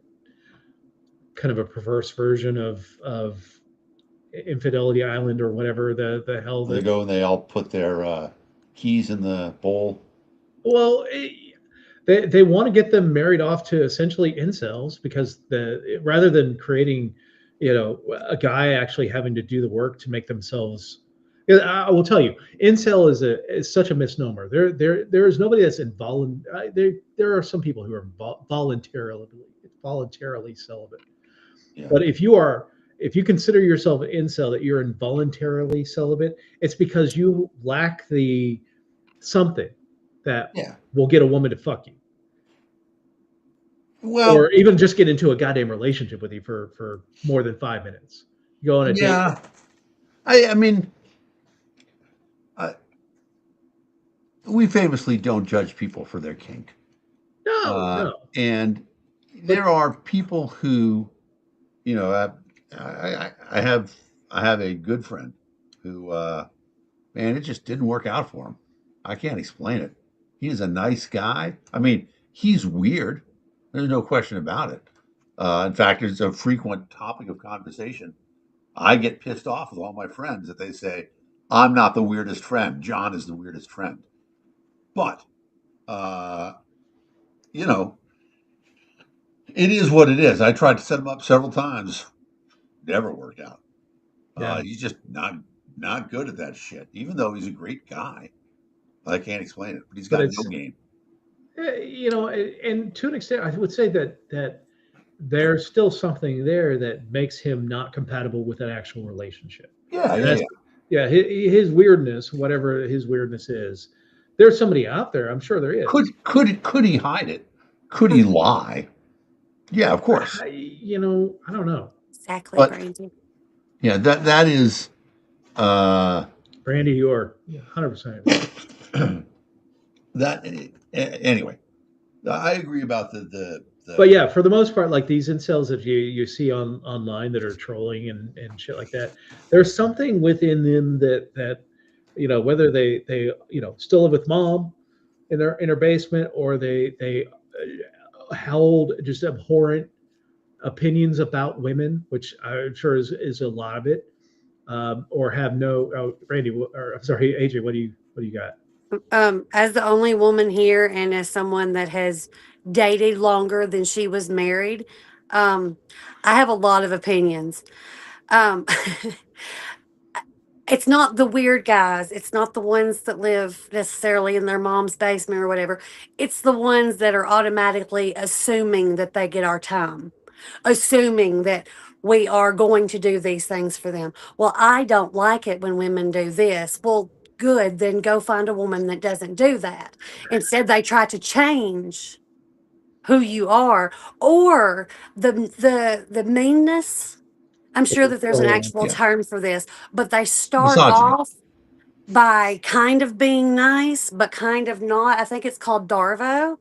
S2: kind of a perverse version of Infidelity Island or whatever the hell
S4: they go and they all put their keys in the bowl.
S2: Well, they want to get them married off to essentially incels because rather than creating, a guy actually having to do the work to make themselves. I will tell you, incel is such a misnomer. There is nobody that's involuntary. There are some people who are voluntarily celibate. Yeah. But if you consider yourself an incel, that you're involuntarily celibate, it's because you lack the something that will get a woman to fuck you. Well, or even just get into a goddamn relationship with you for more than 5 minutes. You go on a date.
S4: I mean, we famously don't judge people for their kink.
S2: No.
S4: And there are people who, I have a good friend who, man, it just didn't work out for him. I can't explain it. He's a nice guy. I mean, he's weird. There's no question about it. In fact, it's a frequent topic of conversation. I get pissed off with all my friends that they say, I'm not the weirdest friend. John is the weirdest friend. But, it is what it is. I tried to set him up several times. Never worked out. He's just not good at that shit, even though he's a great guy. I can't explain it, but he's got no game.
S2: And to an extent, I would say that there's still something there that makes him not compatible with an actual relationship. Yeah. His weirdness, whatever his weirdness is, there's somebody out there. I'm sure there is.
S4: Could he hide it? Could he lie? Yeah, of course.
S2: I don't know.
S3: Exactly, but, Brandy.
S4: Yeah, that is.
S2: Brandy, you are 100%.
S4: That anyway, I agree about the.
S2: But yeah, for the most part, like these incels that you see online that are trolling and shit like that, there's something within them that whether they still live with mom, in their basement, or they held just abhorrent opinions about women, which I'm sure is a lot of it, or have no. Oh, Randy, or I'm sorry, AJ, what do you got?
S3: As the only woman here, and as someone that has dated longer than she was married, um, I have a lot of opinions. Um, it's not the weird guys. It's not the ones that live necessarily in their mom's basement or whatever. It's the ones that are automatically assuming that they get our time, assuming that we are going to do these things for them. Well, I don't like it when women do this. Well, good, then go find a woman that doesn't do that. Instead, they try to change who you are, or the meanness. I'm sure that there's
S2: Oh
S3: an
S2: yeah.
S3: actual
S4: Yeah.
S3: term for this, but they start
S4: Misogyny.
S3: off by kind of being nice, but kind of not. I think it's called Darvo.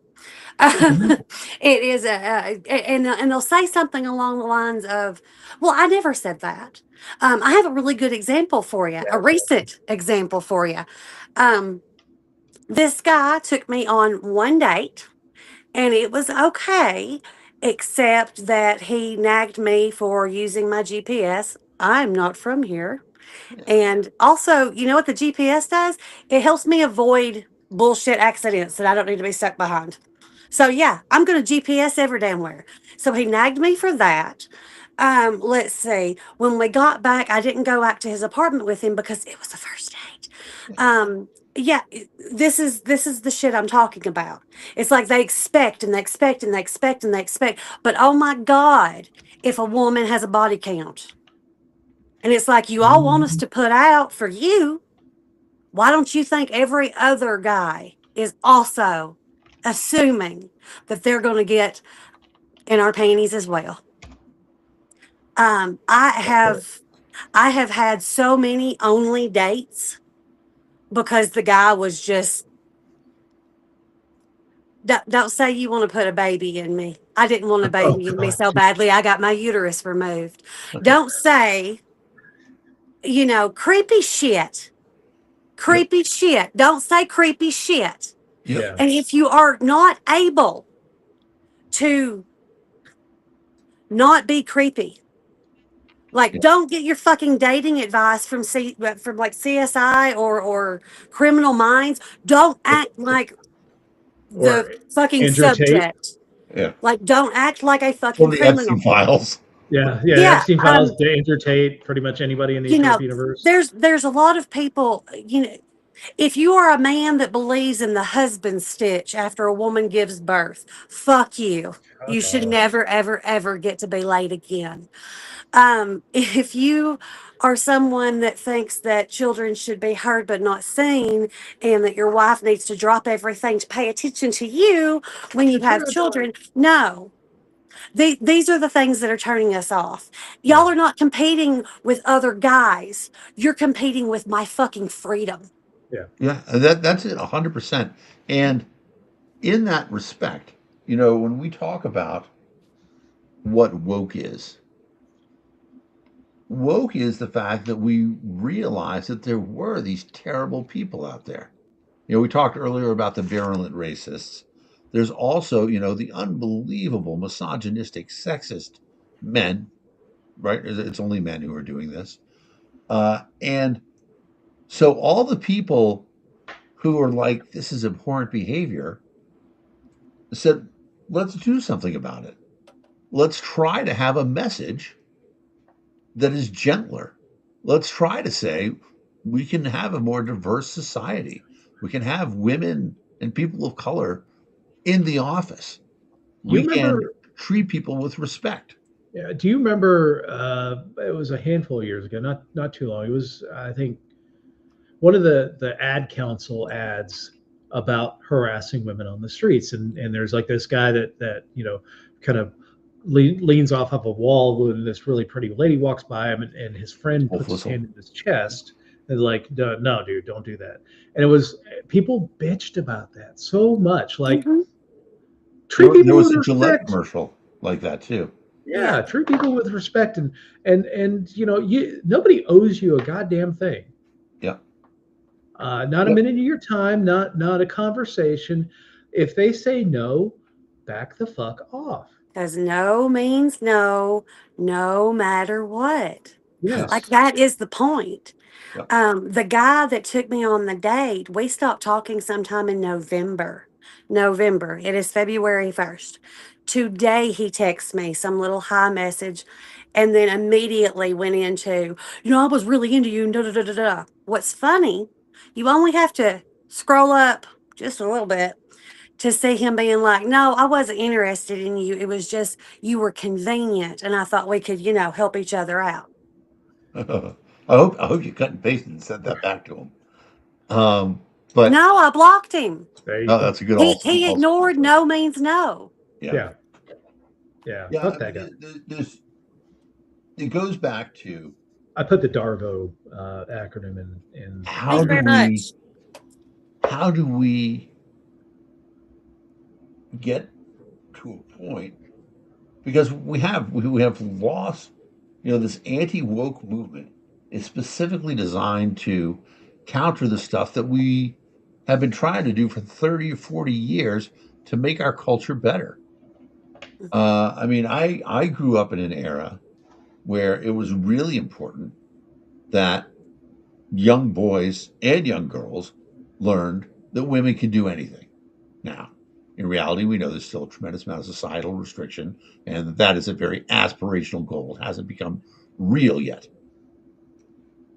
S4: Mhm.
S3: It is and they'll say something along the lines of, "Well, I never said that." I have a really good example for you, a recent example for you. Um, this guy took me on one date, and it was okay, except that he nagged me for using my GPS. I'm not from here. And also, you know what the GPS does? It helps me avoid bullshit accidents that I don't need to be stuck behind. So yeah, I'm going to GPS every damn where. So he nagged me for that. Let's see. When we got back, I didn't go back to his apartment with him because it was the first date. Yeah, this is the shit I'm talking about. It's like they expect and they expect and they expect and they expect. But oh my God, if a woman has a body count. And it's like you all want us
S2: Mhm.
S3: to put out for you. Why don't you think every other guy is also assuming that they're going to get in our panties as well? Um, I have I have had so many only dates because the guy was just don't say you want to put a baby in me. I didn't want a
S2: Oh
S3: baby in me
S2: God.
S3: so badly. I got my uterus removed. Don't say, creepy shit.
S4: Yep.
S3: Creepy shit. Don't say creepy shit.
S4: Yep.
S2: Yeah.
S3: And if you are not able to not be creepy, like
S4: Yeah.
S3: don't get your fucking dating advice from like CSI or Criminal Minds. Don't act like the
S2: Or
S3: fucking
S2: Andrew Tate.
S3: subject.
S4: Yeah.
S3: Like don't act like a
S4: Or
S3: fucking
S4: the Epstein
S3: criminal.
S4: Files.
S2: Yeah.
S3: Yeah.
S2: Epstein Files, Andrew Tate, pretty much anybody in the
S3: You know,
S2: trope universe.
S3: there's a lot of people, if you are a man that believes in the husband stitch after a woman gives birth, fuck you. You
S2: Fuck
S3: should
S2: off.
S3: never, ever, ever get to be laid again. If you are someone that thinks that children should be heard but not seen, and that your wife needs to drop everything to pay attention to you when you have children, no. These are the things that are turning us off. Y'all
S2: Yeah.
S3: are not competing with other guys. You're competing with my fucking freedom.
S2: Yeah.
S4: Yeah. That's it. 100%. And in that respect, when we talk about what woke is the fact that we realize that there were these terrible people out there. We talked earlier about the virulent racists. There's also, the unbelievable misogynistic, sexist men, right? It's only men who are doing this. And so all the people who are like, this is abhorrent behavior, said, let's do something about it. Let's try to have a message that is gentler. Let's try to say we can have a more diverse society. We can have women and people of color in the office.
S2: Do you
S4: We can
S2: remember?
S4: treat people with respect.
S2: Yeah. Do you remember? It was a handful of years ago, not too long. It was, I think, one of the ad council ads about harassing women on the streets, and there's like this guy that kind of leans off of a wall when this really pretty lady walks by him, and his friend
S4: Wolf
S2: puts his
S4: whistle.
S2: hand in his chest and like, no, dude, don't do that. And it was, people bitched about that so much, like,
S3: Hmm.
S2: treat
S4: There
S2: people
S4: was
S2: with
S4: a Gillette
S2: respect.
S4: commercial like that too.
S3: Yeah.
S2: Yeah, treat people with respect, and nobody owes you a goddamn thing.
S4: Yeah.
S2: Not a minute of your time, not a conversation. If they say no, back the fuck off.
S3: Because no means no, no matter what.
S2: Yes.
S3: Like that is the point.
S4: Yep.
S3: The guy that took me on the date, we stopped talking sometime in November. November. It is February 1st. Today he texts me some little hi message and then immediately went into, I was really into you. And da, da, da, da, da. What's funny, you only have to scroll up just a little bit to see him being like, no, I wasn't interested in you. It was just you were convenient and I thought we could, help each other out.
S4: I hope you cut and pasted and sent that back to him. But
S3: no, I blocked him.
S2: There you go.
S4: That's a good.
S3: He ignored no means no.
S2: Yeah. Fuck that guy.
S4: It goes back to.
S2: I put the DARVO acronym in.
S4: How do we get to a point? Because we have lost. This anti-woke movement is specifically designed to counter the stuff that we have been trying to do for 30 or 40 years to make our culture better. I grew up in an era where it was really important that young boys and young girls learned that women can do anything. Now, in reality, we know there's still a tremendous amount of societal restriction, and that is a very aspirational goal. It hasn't become real yet.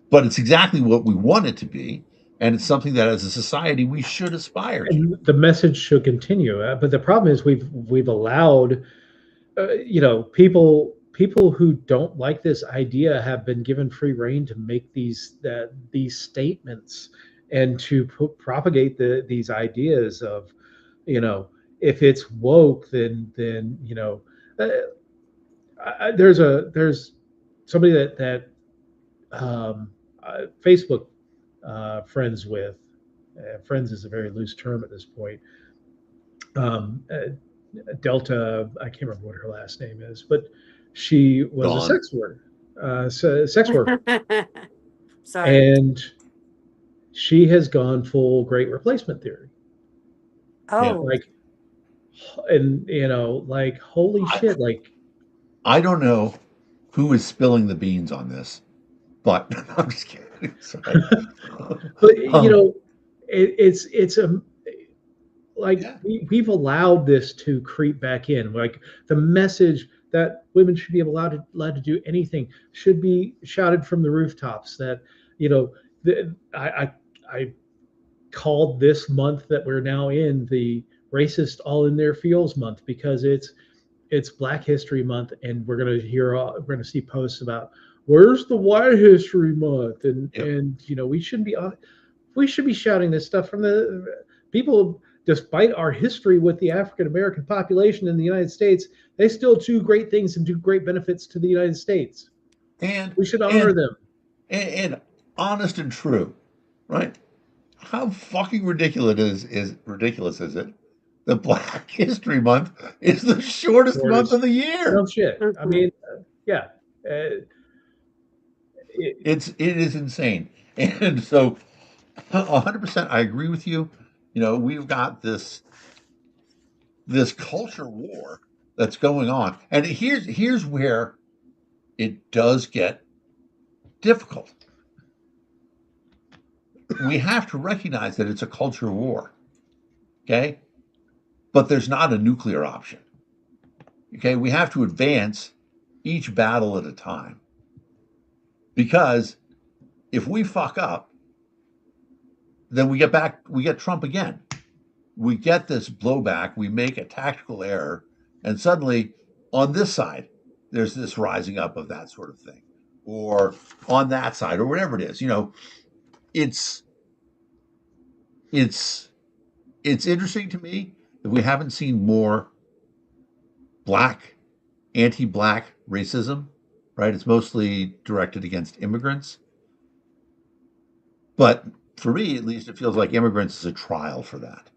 S4: But it's exactly what we want it to be, and it's something that as a society we should aspire to.
S2: And the message should continue. But the problem is we've allowed people who don't like this idea have been given free rein to make these statements and to propagate these ideas of, if it's woke, then there's somebody that Facebook friends with. Friends is a very loose term at this point. Delta, I can't remember what her last name is, but she was a sex worker.
S3: Sorry.
S2: And she has gone full great replacement theory.
S3: Oh.
S2: Holy shit.
S4: I don't know who is spilling the beans on this, but I'm just kidding. Sorry.
S2: But we've allowed this to creep back in. Like the message that women should be allowed to do anything should be shouted from the rooftops. That I called this month that we're now in the racist all in their feels month, because it's Black History Month, and we're gonna see posts about where's the White History Month, and we should be shouting this stuff from the people. Despite our history with the African American population in the United States, they still do great things and do great benefits to the United States, and we should honor them.
S4: And honest and true, right? How fucking ridiculous is it that Black History Month is the shortest month of the year?
S2: No shit. I mean, yeah.
S4: It is insane. And so 100% I agree with you. We've got this culture war that's going on. And here's where it does get difficult. We have to recognize that it's a culture war. Okay? But there's not a nuclear option. Okay? We have to advance each battle at a time. Because if we fuck up, then we get Trump again. We get this blowback, we make a tactical error, and suddenly on this side, there's this rising up of that sort of thing. Or on that side, or whatever it is. It's interesting to me that we haven't seen more anti-black racism, right? It's mostly directed against immigrants. But for me, at least, it feels like immigrants is a trial for that.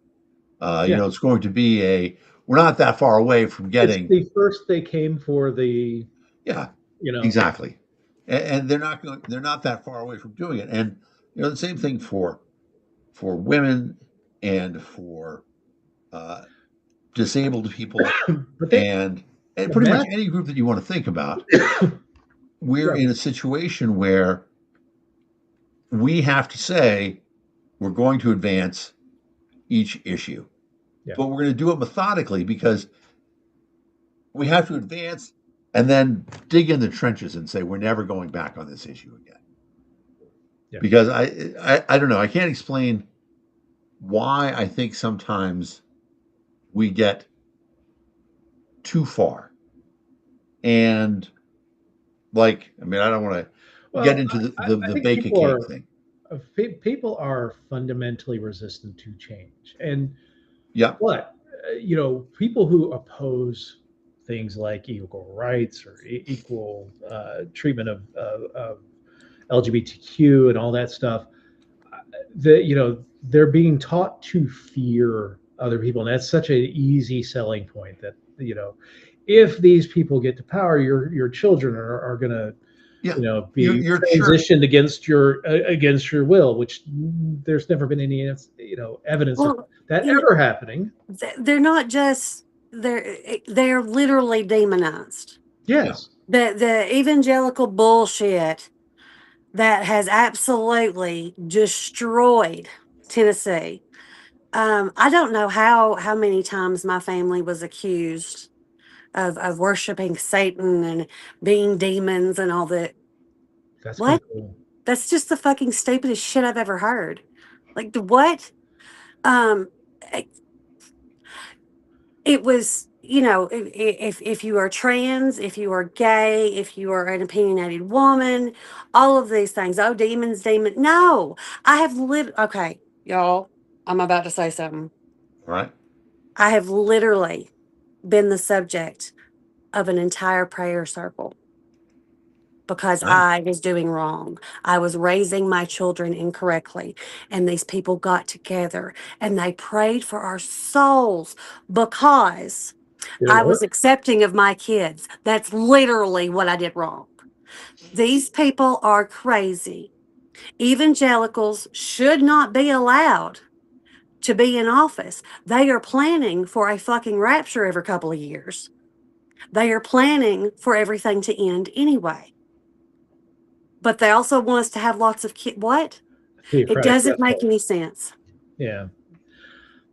S4: It's going to be we're not that far away from getting.
S2: It's the first they came for the.
S4: Yeah. Exactly. And they're not that far away from doing it. And the same thing for for women and for disabled people and pretty much any group that you want to think about. We're in a situation where we have to say we're going to advance each issue, but we're going to do it methodically because we have to advance and then dig in the trenches and say we're never going back on this issue again. Because I don't know, I can't explain why I think sometimes we get too far. And like, I mean, I don't want to get into the bake a cake thing.
S2: People are fundamentally resistant to change. And but people who oppose things like equal rights or equal treatment of LGBTQ and all that stuff, they're being taught to fear other people, and that's such an easy selling point that if these people get to power, your children are going to be transitioned against your will, which there's never been any evidence of that ever happening.
S3: They're not just they're literally demonized.
S2: Yes,
S3: the evangelical bullshit that has absolutely destroyed Tennessee. I don't know how many times my family was accused of worshiping Satan and being demons and all that.
S2: That's
S3: what?
S2: Cool.
S3: That's just the fucking stupidest shit I've ever heard. Like, what? It was, if you are trans, if you are gay, if you are an opinionated woman, all of these things. Oh, demons. No, I have okay, y'all, I'm about to say something.
S4: All right.
S3: I have literally been the subject of an entire prayer circle because I was doing wrong. I was raising my children incorrectly. And these people got together and they prayed for our souls because I was accepting of my kids. That's literally what I did wrong. These people are crazy. Evangelicals should not be allowed to be in office. They are planning for a fucking rapture every couple of years. They are planning for everything to end anyway. But they also want us to have lots of kids. What? It doesn't make any sense.
S2: Yeah.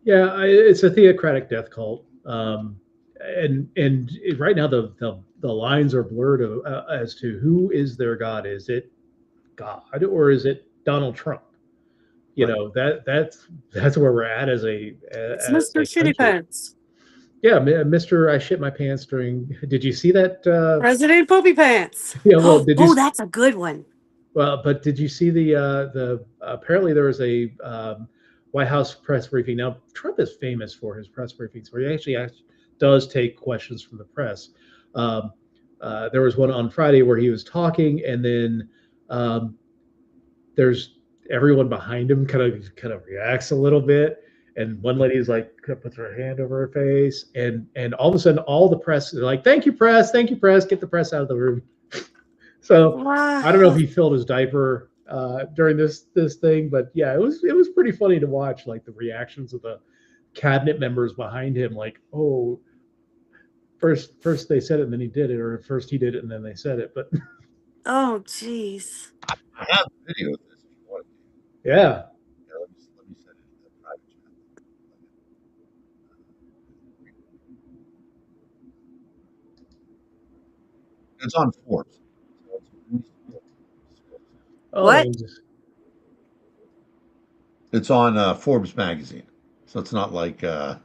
S2: Yeah, it's a theocratic death cult. And right now the lines are blurred as to who is their God. Is it God or is it Donald Trump? That's where we're at as
S3: it's Mr. Shitty Pants.
S2: Yeah, Mr. I shit my pants during. Did you see that?
S3: President Poopy Pants.
S2: Yeah, well,
S3: that's a good one.
S2: Well, but did you see the apparently there was a White House press briefing. Now Trump is famous for his press briefings, where he actually does take questions from the press. There was one on Friday where he was talking, and then there's everyone behind him kind of reacts a little bit. And one lady's like puts her hand over her face, and all of a sudden, all the press are like, "Thank you, press! Thank you, press! Get the press out of the room." So wow. I don't know if he filled his diaper during this thing, but yeah, it was pretty funny to watch, like the reactions of the cabinet members behind him, like, "Oh, first they said it, and then he did it, or first he did it, and then they said it." But
S3: oh, jeez,
S4: I have a video of this. If you want.
S2: Yeah.
S4: Let me send it in the private chat. It's on Forbes.
S3: What?
S4: It's on Forbes magazine, so it's not like.
S2: Yeah,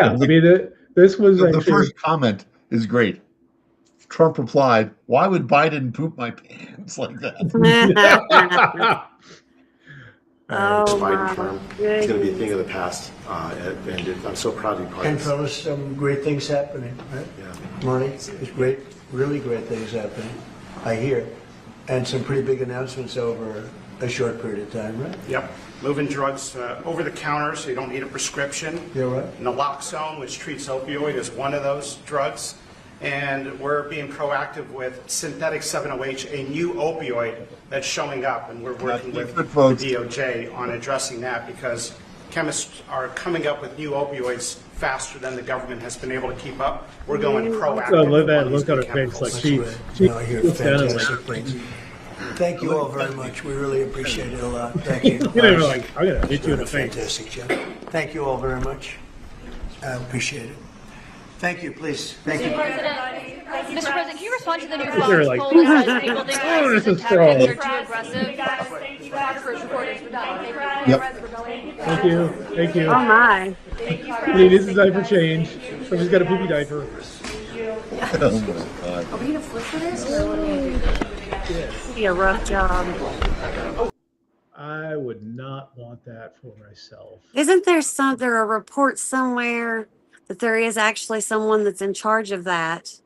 S2: I mean, this was
S4: the first comment is great. Trump replied, "Why would Biden poop my pants like that?"
S3: Oh,
S5: Biden term is going to be a thing of the past, and I'm so proud to be part of
S6: And
S5: this.
S6: fellas, some great things happening, right?
S5: Yeah.
S6: Money, there's great, really great things happening, I hear. And some pretty big announcements over a short period of time, right?
S7: Yep. Moving drugs over the counter so you don't need a prescription.
S6: Yeah, right.
S7: Naloxone, which treats opioid, is one of those drugs. and we're being proactive with synthetic 7-OH, a new opioid that's showing up, and we're working with the DOJ on addressing that because chemists are coming up with new opioids faster than the government has been able to keep up. We're going proactive.
S2: Look at her face, like she
S6: I hear fantastic things. Thank you all very much. We really appreciate it a lot. Thank you.
S2: I'm gonna hit you in the face.
S6: Fantastic job. Thank you all very much. I appreciate it. Thank you, please. Thank you.
S8: Mr. President, can you respond to the new
S2: They're
S8: Fox
S2: like,
S8: poll that says people think
S2: oh, this
S8: ISIS
S2: is strong.
S8: tactics are too aggressive? Photographers, reporters, we're done. Thank you.
S2: Thank you. Thank you.
S3: Oh my.
S2: We need this diaper change. Somebody's got a poopy diaper.
S4: Oh my God.
S8: Are we gonna flip for this? Or what are we gonna do?
S3: It'd be a rough job.
S2: I would not want that for myself.
S3: Isn't there a report somewhere that there is actually someone that's in charge of that?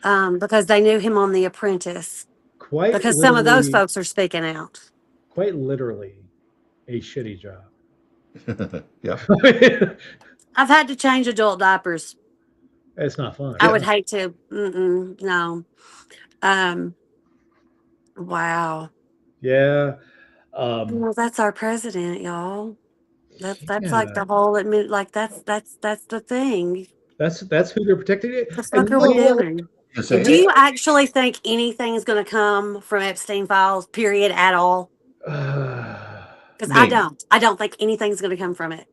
S3: Because they knew him on The Apprentice. Because some of those folks are speaking out.
S2: Quite literally, a shitty job.
S4: Yeah.
S3: I've had to change adult diapers.
S2: It's not fun.
S3: I would hate to. No. Wow.
S2: Yeah.
S3: Well, that's our president, y'all. That's
S2: Yeah.
S3: like the whole admit. Like that's the thing.
S2: That's who they're protecting.
S3: What the fuck are we doing? Do you actually think anything is going to come from Epstein Files? Period. At all? Because I don't. I don't think anything's going to come from it.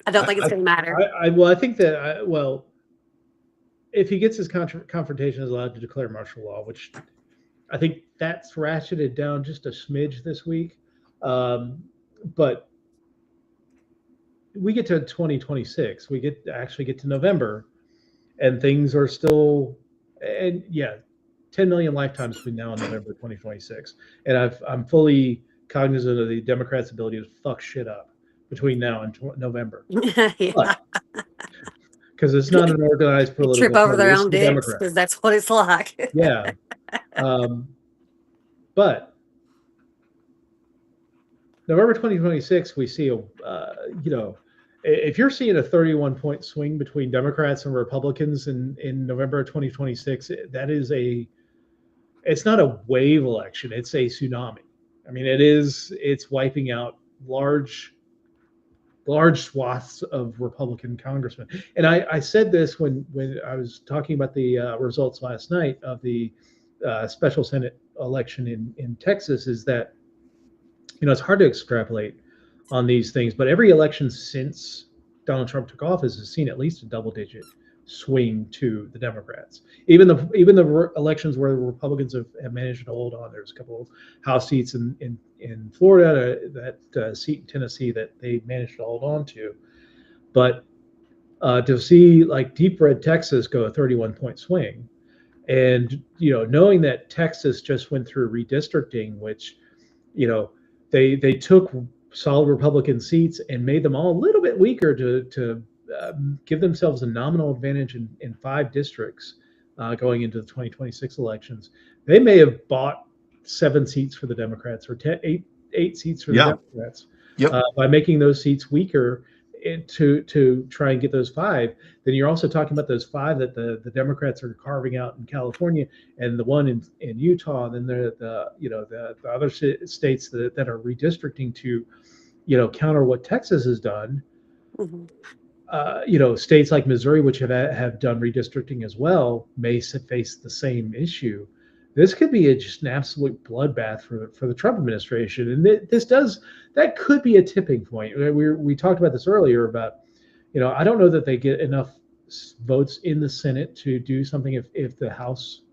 S3: I don't think it's going to matter.
S2: I think that. If he gets his confrontation, is allowed to declare martial law, which I think that's ratcheted down just a smidge this week. But we get to 2026. We actually get to November, and things are still. And yeah, 10 million lifetimes between now and November 2026. And I'm fully cognizant of the Democrats' ability to fuck shit up between now and November.
S3: Yeah.
S2: Because it's not an organized political
S3: Trip over their
S2: party,
S3: own
S2: it's the
S3: dicks
S2: Democrats.
S3: because that's what it's like.
S2: Yeah. But November 2026, we see if you're seeing a 31-point swing between Democrats and Republicans in November of 2026, it's not a wave election, it's a tsunami. I mean, it's wiping out large swaths of Republican congressmen. And I said this when I was talking about the results last night of the special Senate election in Texas, is that, it's hard to extrapolate on these things, but every election since Donald Trump took office has seen at least a double-digit swing to the Democrats. Even the elections where the Republicans have managed to hold on. There's a couple of House seats in Florida, that seat in Tennessee that they managed to hold on to. But to see like deep red Texas go a 31-point swing, and knowing that Texas just went through redistricting, which they took solid Republican seats and made them all a little bit weaker to give themselves a nominal advantage in 5 districts going into the 2026 elections. They may have bought 7 seats for the Democrats, or 8 seats for the Democrats by making those seats weaker to try and get those 5. Then you're also talking about those 5 that the Democrats are carving out in California, and the one in Utah, and then the other states that are redistricting to counter what Texas has done. Mm-hmm. States like Missouri, which have done redistricting as well, may face the same issue. This could be just an absolute bloodbath for the Trump administration, and that could be a tipping point. We talked about this earlier about, I don't know that they get enough votes in the Senate to do something if the House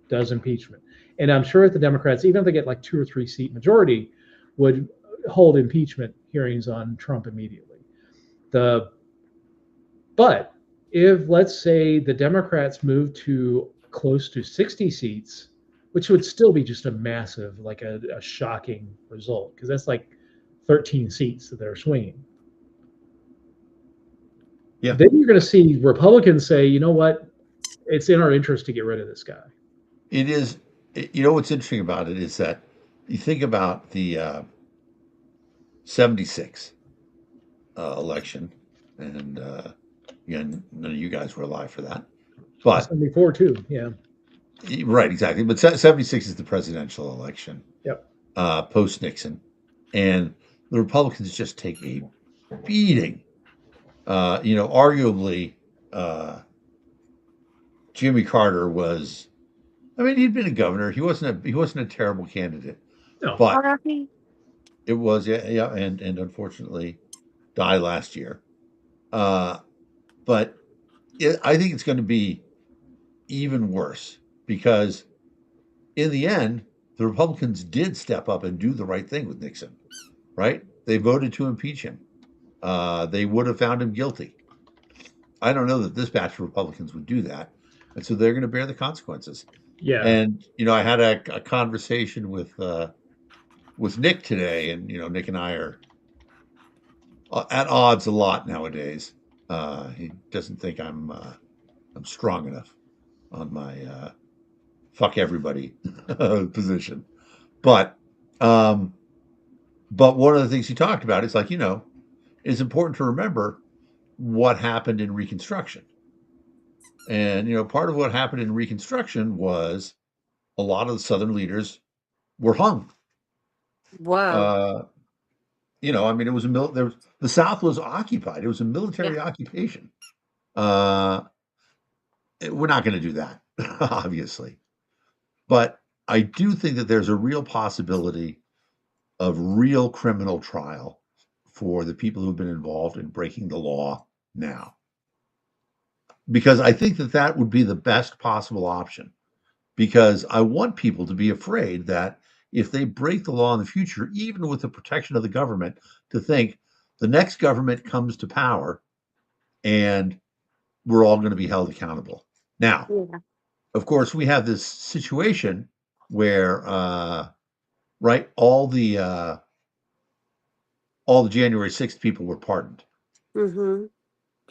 S2: does impeachment, and I'm sure if the Democrats, even if they get like 2 or 3 seat majority, would hold impeachment hearings on Trump immediately. But if, let's say, the Democrats move to close to 60 seats, which would still be just a massive, like a shocking result, because that's like 13 seats that they're swinging. Yeah. Then you're going to see Republicans say, you know what, it's in our interest to get rid of this guy.
S4: It is. What's interesting about it is that you think about the 76 election, and again, none of you guys were alive for that. But
S2: 74 too, yeah.
S4: Right, exactly. But 76 is the presidential election.
S2: Yep.
S4: Post Nixon, and the Republicans just take a beating. Arguably, Jimmy Carter was. I mean, he'd been a governor. He wasn't a terrible candidate,
S2: No.
S4: but
S3: RIP.
S4: it was and unfortunately died last year. But I think it's going to be even worse because in the end, the Republicans did step up and do the right thing with Nixon. Right? They voted to impeach him. They would have found him guilty. I don't know that this batch of Republicans would do that, and so they're going to bear the consequences.
S2: Yeah.
S4: And I had a conversation with Nick today, and Nick and I are at odds a lot nowadays. He doesn't think I'm strong enough on my fuck everybody position, but one of the things he talked about is like it's important to remember what happened in Reconstruction. And part of what happened in Reconstruction was a lot of the Southern leaders were hung.
S3: Whoa.
S4: I mean, it was the South was occupied. It was a military occupation. We're not going to do that, obviously. But I do think that there's a real possibility of real criminal trial for the people who've been involved in breaking the law now. Because I think that would be the best possible option. Because I want people to be afraid that if they break the law in the future, even with the protection of the government, to think the next government comes to power and we're all going to be held accountable. Now, of course, we have this situation where, right, all the January 6th people were pardoned.
S3: Mm-hmm.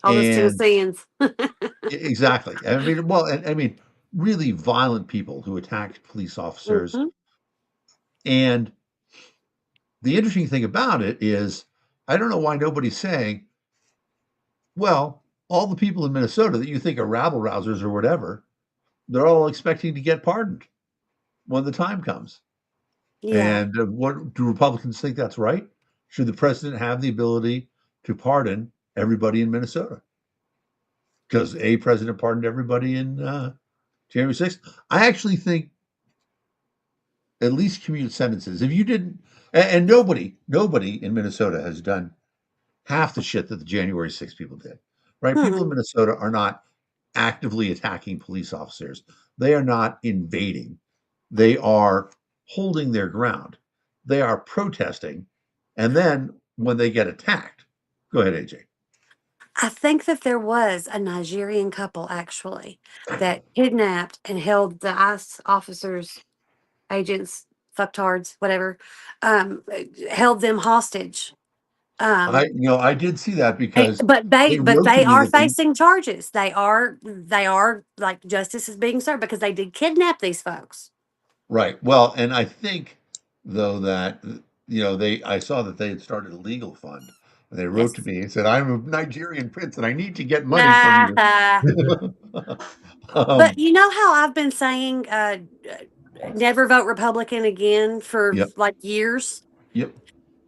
S3: All those Tennesseans.
S4: Exactly. I mean, really violent people who attacked police officers.
S3: Mm-hmm.
S4: And the interesting thing about it is, I don't know why nobody's saying, well, all the people in Minnesota that you think are rabble rousers or whatever, they're all expecting to get pardoned when the time comes.
S3: Yeah.
S4: And what do Republicans think that's right? Should the president have the ability to pardon everybody in Minnesota? Because a president pardoned everybody in January 6th. I actually think at least commute sentences. If you didn't, and nobody in Minnesota has done half the shit that the January 6th people did, right? People in Minnesota are not actively attacking police officers. They are not invading. They are holding their ground. They are protesting. And then when they get attacked, go ahead, AJ.
S3: I think that there was a Nigerian couple actually that kidnapped and held the ICE officers, agents, fucktards, whatever, held them hostage.
S4: I did see that because
S3: But
S4: they wrote to
S3: they
S4: me
S3: are
S4: that they
S3: facing charges. They are like justice is being served because they did kidnap these folks.
S4: right. Well, and I think though that I saw that they had started a legal fund. And they wrote to
S3: Yes.
S4: me and said, "I'm a Nigerian prince and I need to get money from you."
S3: But you know how I've been saying never vote Republican again for
S4: Yep.
S3: like years?
S4: Yep.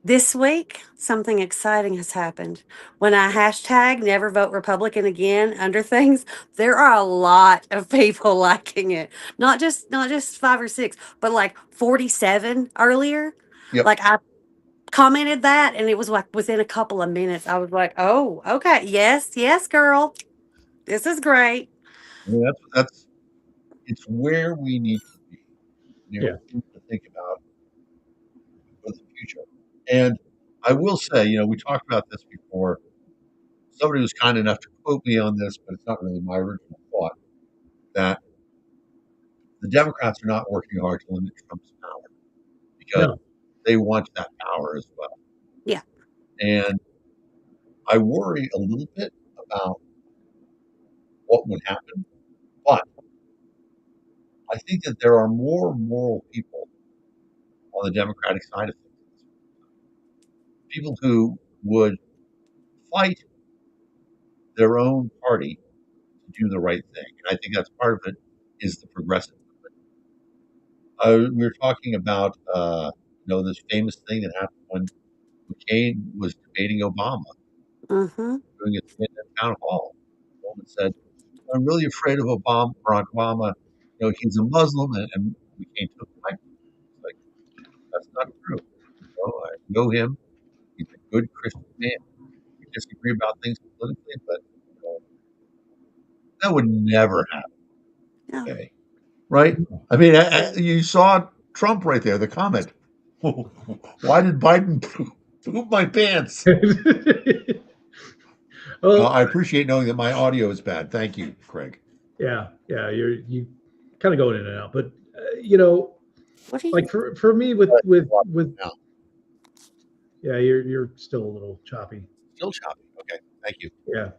S3: This week, something exciting has happened. When I hashtag never vote Republican again under things, there are a lot of people liking it. Not just 5 or 6, but like 47 earlier.
S4: Yep.
S3: Like I commented that and it was like within a couple of minutes. I was like, "Oh, okay. Yes, girl. This is great."
S4: Yeah, that's it's where we need to be.
S2: Yeah.
S4: To think about for the future. And I will say, we talked about this before. Somebody was kind enough to quote me on this, but it's not really my original thought, that the Democrats are not working hard to limit Trump's power because
S2: No.
S4: they want that power as well.
S3: Yeah.
S4: And I worry a little bit about what would happen, but I think that there are more moral people on the Democratic side of things. People who would fight their own party to do the right thing. And I think that's part of it is the progressive movement. We were talking about, this famous thing that happened when McCain was debating Obama, doing a town hall. The woman said, "I'm really afraid of Obama, Barack Obama. He's a Muslim," and McCain took the mic. It's like, that's not true. I know him. He's a good Christian man. We disagree about things politically, but that would never happen. Okay. Right? I mean, you saw Trump right there, the comment. Why did Biden poop my pants? Well, I appreciate knowing that my audio is bad. Thank you, Craig.
S2: Yeah, you kind of going in and out, but like for me with yeah, you're still a little choppy.
S4: Still choppy. Okay, thank you.
S2: Yeah.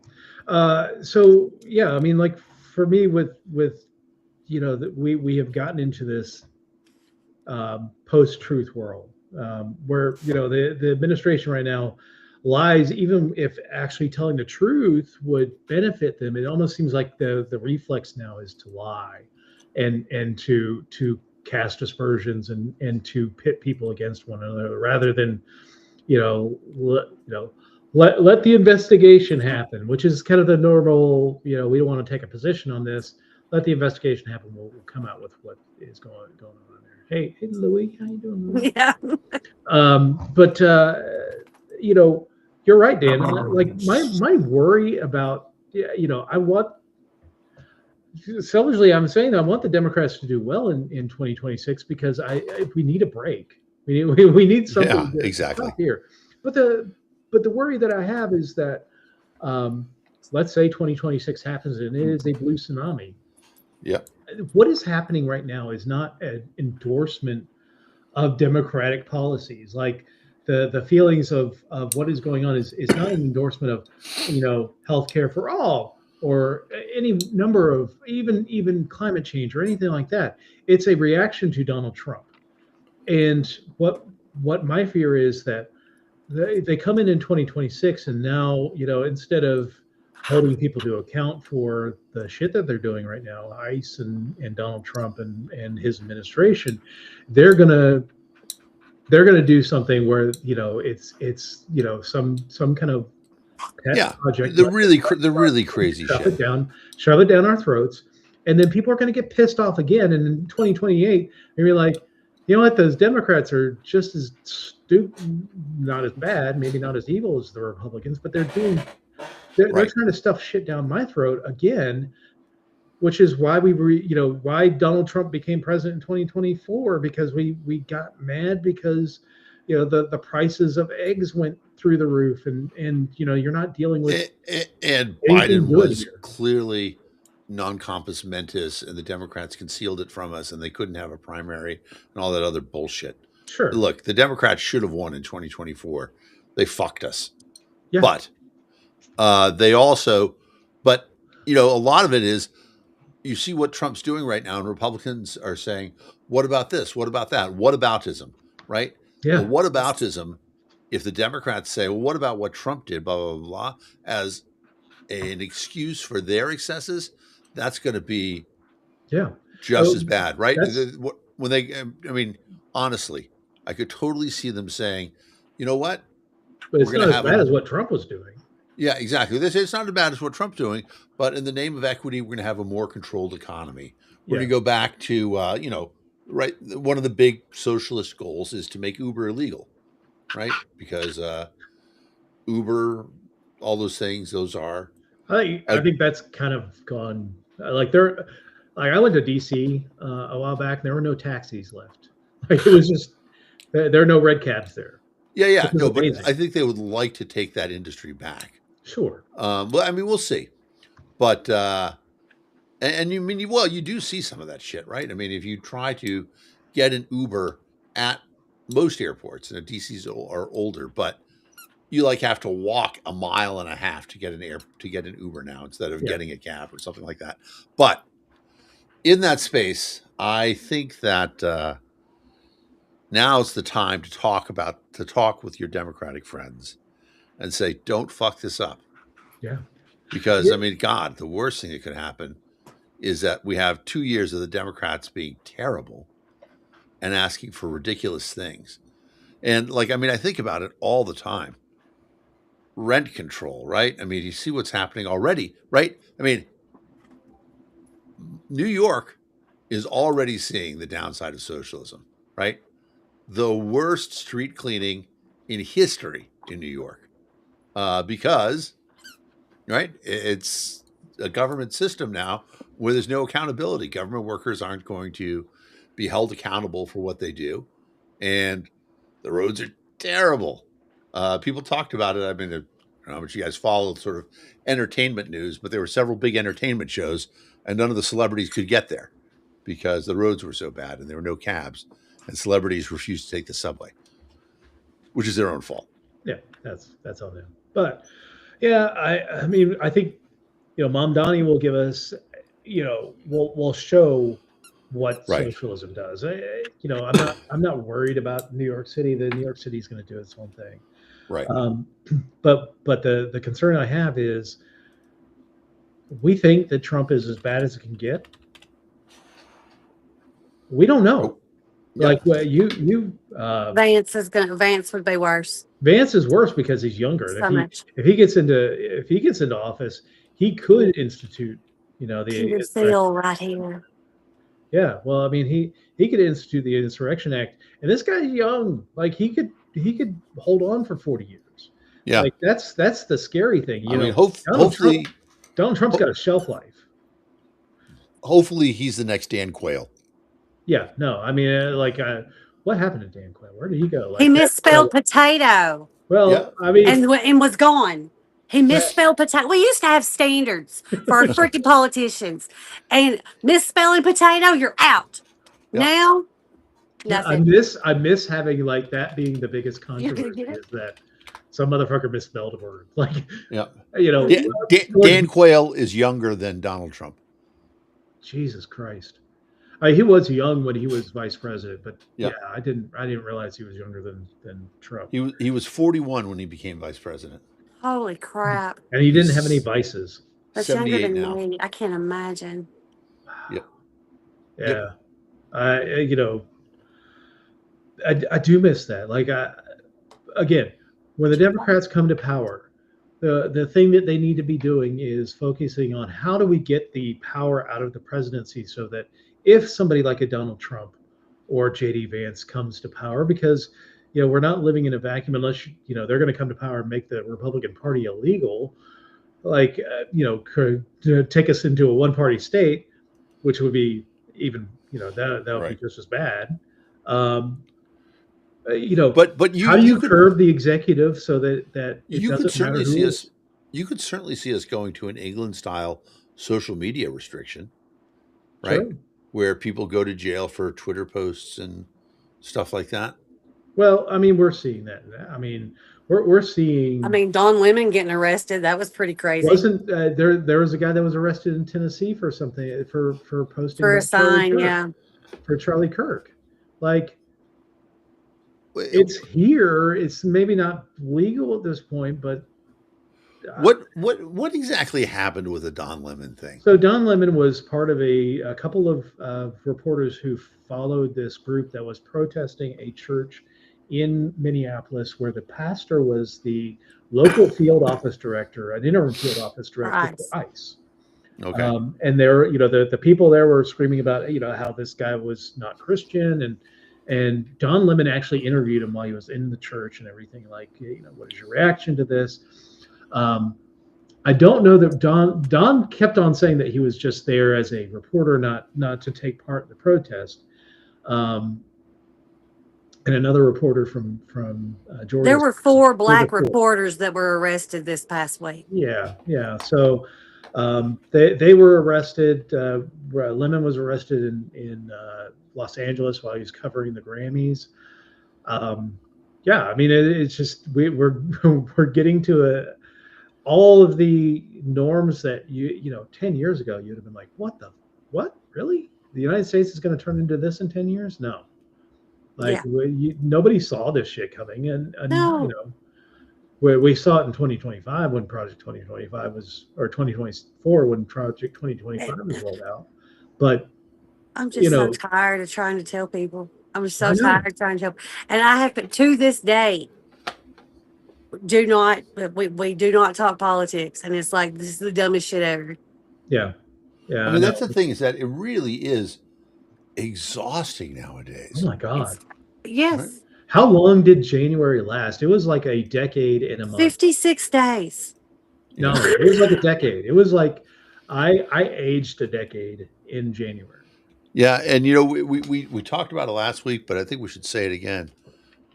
S2: So yeah, I mean, like for me with that we have gotten into this post-truth world where the administration right now lies, even if actually telling the truth would benefit them. It almost seems like the reflex now is to lie and to cast aspersions and to pit people against one another rather than let the investigation happen, which is kind of the normal. We don't want to take a position on this. Let the investigation happen. We'll come out with what is going on there. Hey, Louie, how you doing, Louie?
S3: Yeah.
S2: But you're right, Dan. Like my worry about I want selfishly, I'm saying that I want the Democrats to do well in 2026 because we need a break. We need something.
S4: Yeah, exactly.
S2: Here, but the worry that I have is that let's say 2026 happens and it is a blue tsunami.
S4: Yeah.
S2: What is happening right now is not an endorsement of democratic policies. Like the feelings of what is going on is not an endorsement of healthcare for all or any number of even climate change or anything like that. It's a reaction to Donald Trump. And what my fear is that they come in 2026 and now instead of holding people to account for the shit that they're doing right now, ICE and Donald Trump and his administration, they're gonna do something where it's some kind of pet project.
S4: The really crazy shit.
S2: Shove it down our throats, and then people are going to get pissed off again. And in 2028, they're like, you know what? Those Democrats are just as stupid, not as bad, maybe not as evil as the Republicans, but they're trying to stuff shit down my throat again, which is why why Donald Trump became president in 2024, because we got mad because the prices of eggs went through the roof, and you're not dealing with
S4: and Biden was clearly non-compos mentis, and the Democrats concealed it from us, and they couldn't have a primary and all that other bullshit.
S2: Sure.
S4: Look, the Democrats should have won in 2024. They fucked us.
S2: Yeah.
S4: But they also, a lot of it is, you see what Trump's doing right now, and Republicans are saying, what about this? What about that? What aboutism, right?
S2: Yeah.
S4: Well, what aboutism, if the Democrats say, well, what about what Trump did, blah, blah, blah, blah, as an excuse for their excesses, that's going to be just as bad, right? When honestly, I could totally see them saying, you know what?
S2: But it's not as bad as what Trump was doing.
S4: Yeah, exactly. It's not as bad as what Trump's doing, but in the name of equity, we're going to have a more controlled economy. We're going to go back to, right. One of the big socialist goals is to make Uber illegal, right? Because Uber, all those things, those are.
S2: I think that's kind of gone. I went to DC a while back, and there were no taxis left. Like it was just there are no red cabs there.
S4: Yeah. No, but I think they would like to take that industry back.
S2: Sure.
S4: We'll see. But you do see some of that shit, right? I mean, if you try to get an Uber at most airports, and DCs are older, but you have to walk 1.5 miles to get an Uber now instead of getting a cab or something like that. But in that space, I think that now it's the time to talk with your Democratic friends and say, don't fuck this up.
S2: Yeah.
S4: Because, I mean, God, the worst thing that could happen is that we have 2 years of the Democrats being terrible and asking for ridiculous things. And like, I mean, I think about it all the time. Rent control, right? I mean, you see what's happening already, right? I mean, New York is already seeing the downside of socialism, right? The worst street cleaning in history in New York, because, right, it's a government system now where there's no accountability. Government workers aren't going to be held accountable for what they do, and the roads are terrible. People talked about it. I mean, I don't know how much you guys followed sort of entertainment news, but there were several big entertainment shows, and none of the celebrities could get there because the roads were so bad and there were no cabs, and celebrities refused to take the subway, which is their own fault.
S2: Yeah, that's on them. But yeah, I mean, I think, Mom Donnie will give us, we'll show what socialism does. I'm not worried about New York City. The New York City is going to do its own thing.
S4: Right.
S2: But the concern I have is we think that Trump is as bad as it can get. We don't know. Yeah. Like
S3: Vance would be worse.
S2: Vance is worse because he's younger. If he gets into office, he could institute, the
S3: seal right here.
S2: Yeah, well, I mean, he could institute the Insurrection Act, and this guy's young. Like he could hold on for 40 years.
S4: Yeah,
S2: like that's the scary thing. You know,
S4: hopefully
S2: Donald Trump's got a shelf life.
S4: Hopefully, he's the next Dan Quayle.
S2: Yeah, no, I mean, what happened to Dan Quayle? Where did he go?
S3: He misspelled potato.
S2: Well, yeah. I mean,
S3: and was gone. He misspelled potato. We used to have standards for our freaking politicians, and misspelling potato, you're out. Yep. Now, nothing.
S2: I miss having that being the biggest controversy is that some motherfucker misspelled a word.
S4: Dan Quayle is younger than Donald Trump.
S2: Jesus Christ. He was young when he was vice president, but yeah, I didn't realize he was younger than Trump.
S4: He was 41 when he became vice president.
S3: Holy crap!
S2: And he didn't have any vices.
S3: That's younger than me. I can't imagine.
S2: Yep. Yeah. Yep. I do miss that. Again, when the Democrats come to power, the thing that they need to be doing is focusing on how do we get the power out of the presidency so that if somebody like a Donald Trump or J.D. Vance comes to power, because we're not living in a vacuum unless they're going to come to power and make the Republican Party illegal, take us into a one-party state, which would be even that would be just as bad. But how do you curb the executive so that
S4: you could certainly see us? You could certainly see us going to an England-style social media restriction, right? Sure. Where people go to jail for Twitter posts and stuff like that.
S2: Well, I mean, we're seeing that. I mean, we're seeing.
S3: I mean, Don Lemon getting arrested. That was pretty crazy.
S2: Wasn't there was a guy that was arrested in Tennessee for something for posting
S3: for a sign, yeah,
S2: for Charlie Kirk. It's here. It's maybe not legal at this point, but.
S4: What exactly happened with the Don Lemon thing?
S2: So Don Lemon was part of a couple of reporters who followed this group that was protesting a church in Minneapolis where the pastor was the local field office director, an interim field office director for ICE.
S4: Okay.
S2: And there, the people there were screaming about, how this guy was not Christian, and Don Lemon actually interviewed him while he was in the church and everything. What is your reaction to this? I don't know that Don kept on saying that he was just there as a reporter, not to take part in the protest. And another reporter from Georgia.
S3: There were 4 black reporters that were arrested this past week.
S2: Yeah. So they were arrested. Lemon was arrested in Los Angeles while he was covering the Grammys. Yeah, I mean, it's just we're getting to all of the norms that 10 years ago you'd have been like, what really? The United States is going to turn into this in 10 years? No. Nobody saw this shit coming, and
S3: no.
S2: we saw it in 2025 when Project 2025 was, or 2024 when Project 2025 was rolled out. But
S3: I'm just so tired of trying to tell people. I'm just so tired of trying to tell. And I have to this day, we do not talk politics. And it's like, this is the dumbest shit ever.
S2: Yeah. Yeah.
S4: I mean, that's the thing, is that it really is exhausting nowadays.
S2: Oh my God.
S3: Yes.
S4: Right?
S2: How long did January last? It was like a decade and a month.
S3: 56 days.
S2: No, it was like a decade. It was like I aged a decade in January.
S4: Yeah, and you know, we talked about it last week, but I think we should say it again.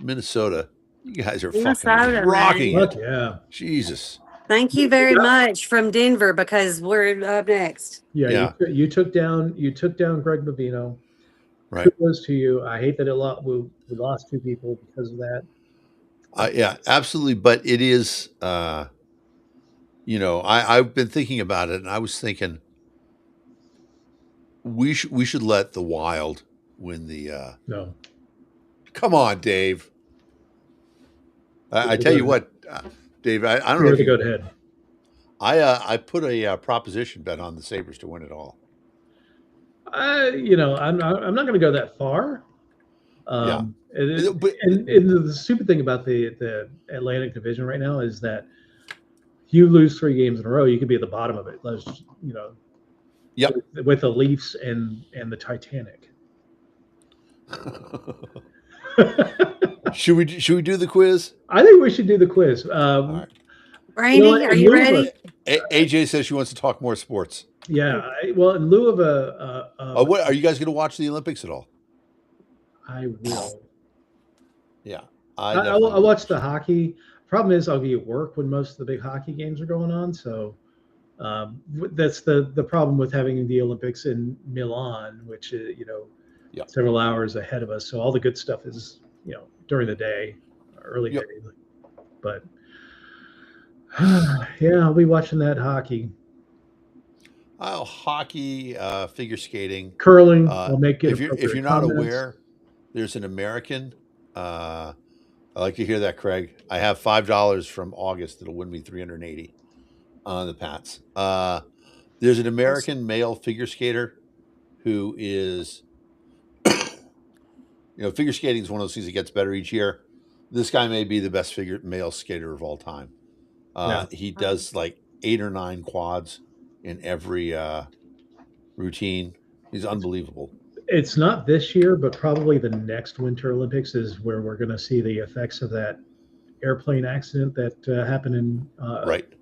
S4: Minnesota, you guys are fucking rocking it.
S2: Yeah.
S4: Jesus.
S3: Thank you very much from Denver, because we're up next.
S2: Yeah. You took down Greg Bovino.
S4: Right.
S2: Kudos to you. I hate that we lost 2 people because of that.
S4: Yeah, absolutely. But it is, you know, I've been thinking about it, and I was thinking we should let the Wild win the.
S2: No.
S4: Come on, Dave. I tell you what, Dave. I don't know if you
S2: go ahead.
S4: I put a proposition bet on the Sabres to win it all.
S2: You know, I'm not going to go that far.
S4: Yeah.
S2: And the stupid thing about the Atlantic Division right now is that if you lose 3 games in a row, you could be at the bottom of it. You know,
S4: yep.
S2: With the Leafs and the Titanic.
S4: Should we do the quiz?
S2: I think we should do the quiz.
S4: All right.
S3: Randy, are you ready?
S4: AJ says she wants to talk more sports.
S2: Yeah. Well, in lieu of
S4: what are you guys going to watch the Olympics at all?
S2: I will.
S4: Yeah,
S2: I'll watch the hockey. Problem is, I'll be at work when most of the big hockey games are going on. So that's the problem with having the Olympics in Milan, which is, you know, several hours ahead of us. So all the good stuff is, you know, during the day, early day. But yeah, I'll be watching that hockey.
S4: Oh, hockey, figure skating,
S2: curling. I'll make it.
S4: If you're not aware, there's an American. I like to hear that, Craig. I have $5 from August that'll win me $380 on the Pats. There's an American male figure skater who is, you know, figure skating is one of those things that gets better each year. This guy may be the best male skater of all time. He does like 8 or 9 quads in every routine. He's unbelievable.
S2: It's not this year, but probably the next Winter Olympics is where we're going to see the effects of that airplane accident that happened in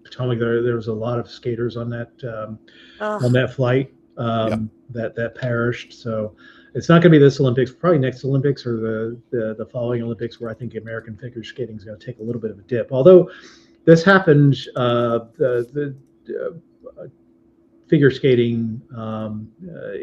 S2: Potomac. There was a lot of skaters on that flight that perished. So it's not going to be this Olympics. Probably next Olympics or the following Olympics, where I think American figure skating is going to take a little bit of a dip. Although this happened, figure skating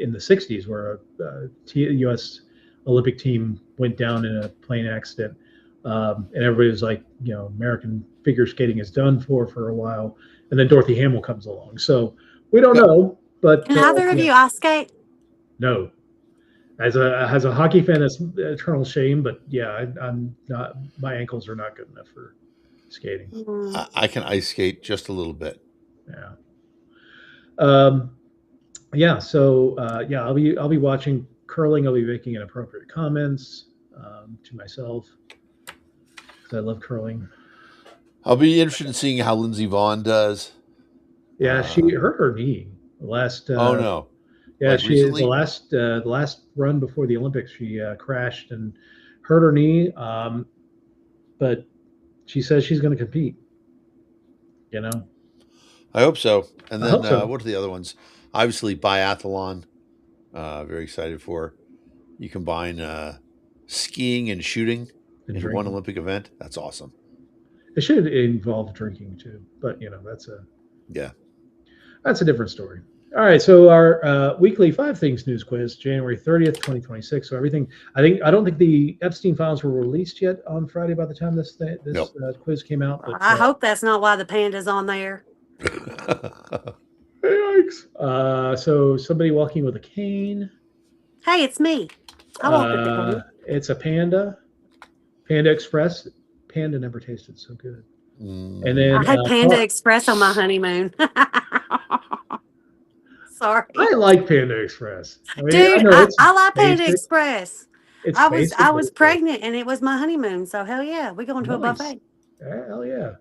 S2: in the 60s, where a U.S. Olympic team went down in a plane accident, and everybody was like, you know, American figure skating is done for a while, and then Dorothy Hamill comes along. So we don't know, but
S3: can either of you ice skate?
S2: No. As a hockey fan, that's eternal shame. But yeah, I'm not. My ankles are not good enough for skating.
S4: I can ice skate just a little bit.
S2: Yeah. So I'll be watching curling. I'll be making inappropriate comments to myself because I love curling.
S4: I'll be interested in seeing how Lindsey Vonn does.
S2: Yeah, she hurt her knee last.
S4: Oh no!
S2: Yeah, the last run before the Olympics, she crashed and hurt her knee. But she says she's going to compete. You know.
S4: I hope so. And then what are the other ones? Obviously, biathlon. Very excited for. You combine skiing and shooting into one Olympic event. That's awesome.
S2: It should involve drinking too, but you know that's a different story. All right, so our weekly 5 Things news quiz, January 30th, 2026. So everything. I don't think the Epstein Files were released yet on Friday by the time this quiz came out. But,
S3: I hope that's not why the panda's on there.
S2: Yikes. So somebody walking with a cane.
S3: Hey, it's me. I walk with the cane.
S2: It's a Panda. Panda Express. Panda never tasted so good. And then
S3: I had Panda Express on my honeymoon. Sorry.
S2: I like Panda Express. I mean,
S3: Dude, I like Panda
S2: basic.
S3: Express.
S2: It's
S3: I
S2: basic,
S3: was pregnant and it was my honeymoon. So hell yeah, we're going to a
S2: nice.
S3: buffet.
S2: Hell yeah.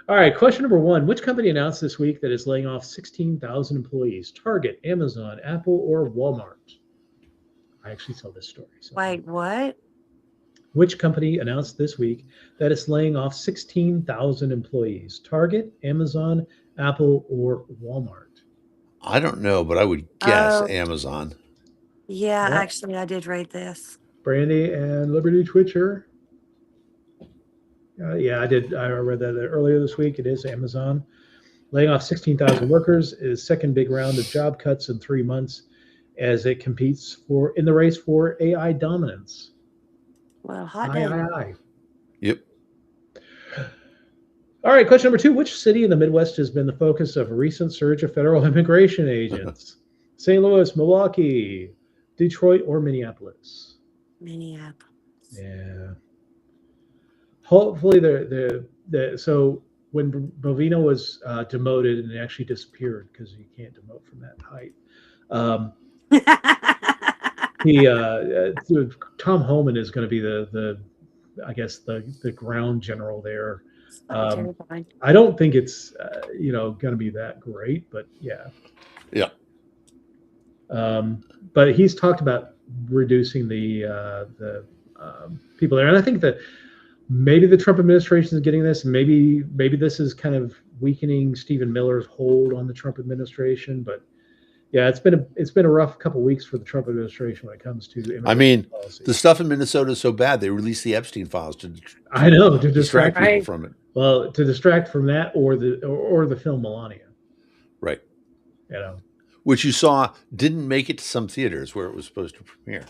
S2: All right, question number 1. Which company announced this week that it's laying off 16,000 employees? Target, Amazon, Apple, or Walmart? I actually saw this story. So.
S3: Wait, what?
S2: Which company announced this week that it's laying off 16,000 employees? Target, Amazon, Apple, or Walmart?
S4: I don't know, but I would guess Amazon.
S3: Yeah, actually, I did read this.
S2: Brandy and Liberty Twitcher. Yeah, I did. I read that earlier this week. It is Amazon. Laying off 16,000 workers is second big round of job cuts in 3 months as it competes in the race for AI dominance.
S3: Well, hot day.
S4: Yep.
S2: All right, question number 2. Which city in the Midwest has been the focus of a recent surge of federal immigration agents? St. Louis, Milwaukee, Detroit, or Minneapolis?
S3: Minneapolis.
S2: Yeah. Hopefully, so when Bovino was demoted and actually disappeared because you can't demote from that height, Tom Homan is going to be the ground general there. I don't think it's going to be that great, but yeah.
S4: Yeah.
S2: But he's talked about reducing the people there, and I think that maybe the Trump administration is getting this. Maybe this is kind of weakening Stephen Miller's hold on the Trump administration. But yeah, it's been a rough couple of weeks for the Trump administration when it comes to immigration policy.
S4: The stuff in Minnesota is so bad they released the Epstein Files to distract people from it.
S2: Well, to distract from that or the film Melania.
S4: Right. Which you saw didn't make it to some theaters where it was supposed to premiere.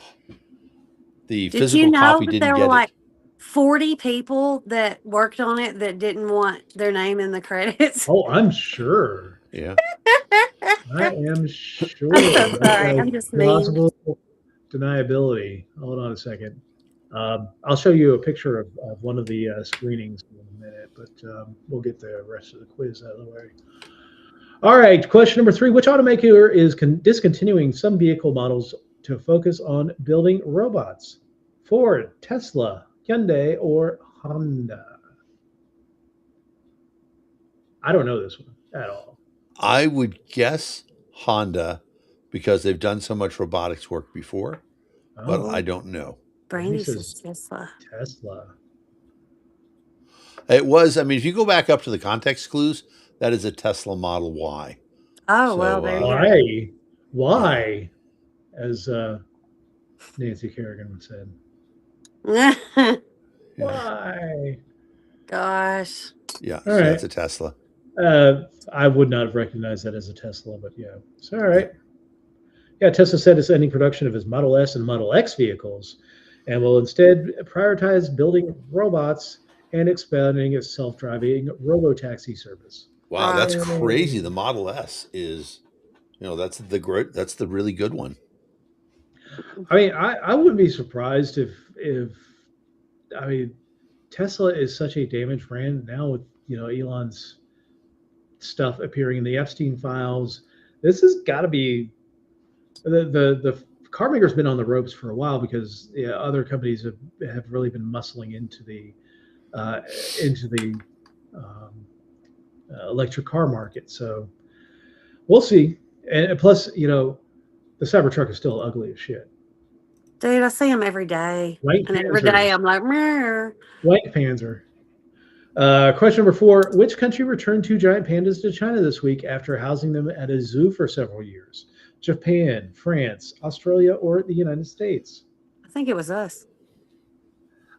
S4: The physical copy didn't get it.
S3: 40 people that worked on it that didn't want their name in the credits.
S2: Oh, I'm sure.
S4: Yeah.
S2: I am sure.
S3: I'm so sorry. I'm just
S2: plausible deniability. Hold on a second. I'll show you a picture of one of the screenings in a minute, but we'll get the rest of the quiz out of the way. All right, question number 3. Which automaker is discontinuing some vehicle models to focus on building robots? Ford, Tesla, Hyundai, or Honda? I don't know this one at all.
S4: I would guess Honda because they've done so much robotics work before, but I don't know.
S3: Brandy says Tesla.
S4: It was, if you go back up to the context clues, that is a Tesla Model Y.
S3: Oh, well, there you go.
S2: Why? As Nancy Kerrigan said. Why?
S3: Gosh.
S4: Yeah, so that's a Tesla.
S2: I would not have recognized that as a Tesla, but yeah. It's all right. Yeah, Tesla said it's ending production of its Model S and Model X vehicles and will instead prioritize building robots and expanding its self-driving robo-taxi service.
S4: Wow, that's crazy. The Model S is, that's the really good one.
S2: I wouldn't be surprised if Tesla is such a damaged brand now with Elon's stuff appearing in the Epstein Files. This has got to be the car maker's been on the ropes for a while because other companies have really been muscling into the electric car market. So we'll see. And plus, the Cybertruck is still ugly as shit.
S3: Dude, I see them every day. Every day I'm like, meh.
S2: White Panzer. Question number 4. Which country returned 2 giant pandas to China this week after housing them at a zoo for several years? Japan, France, Australia, or the United States?
S3: I think it was us.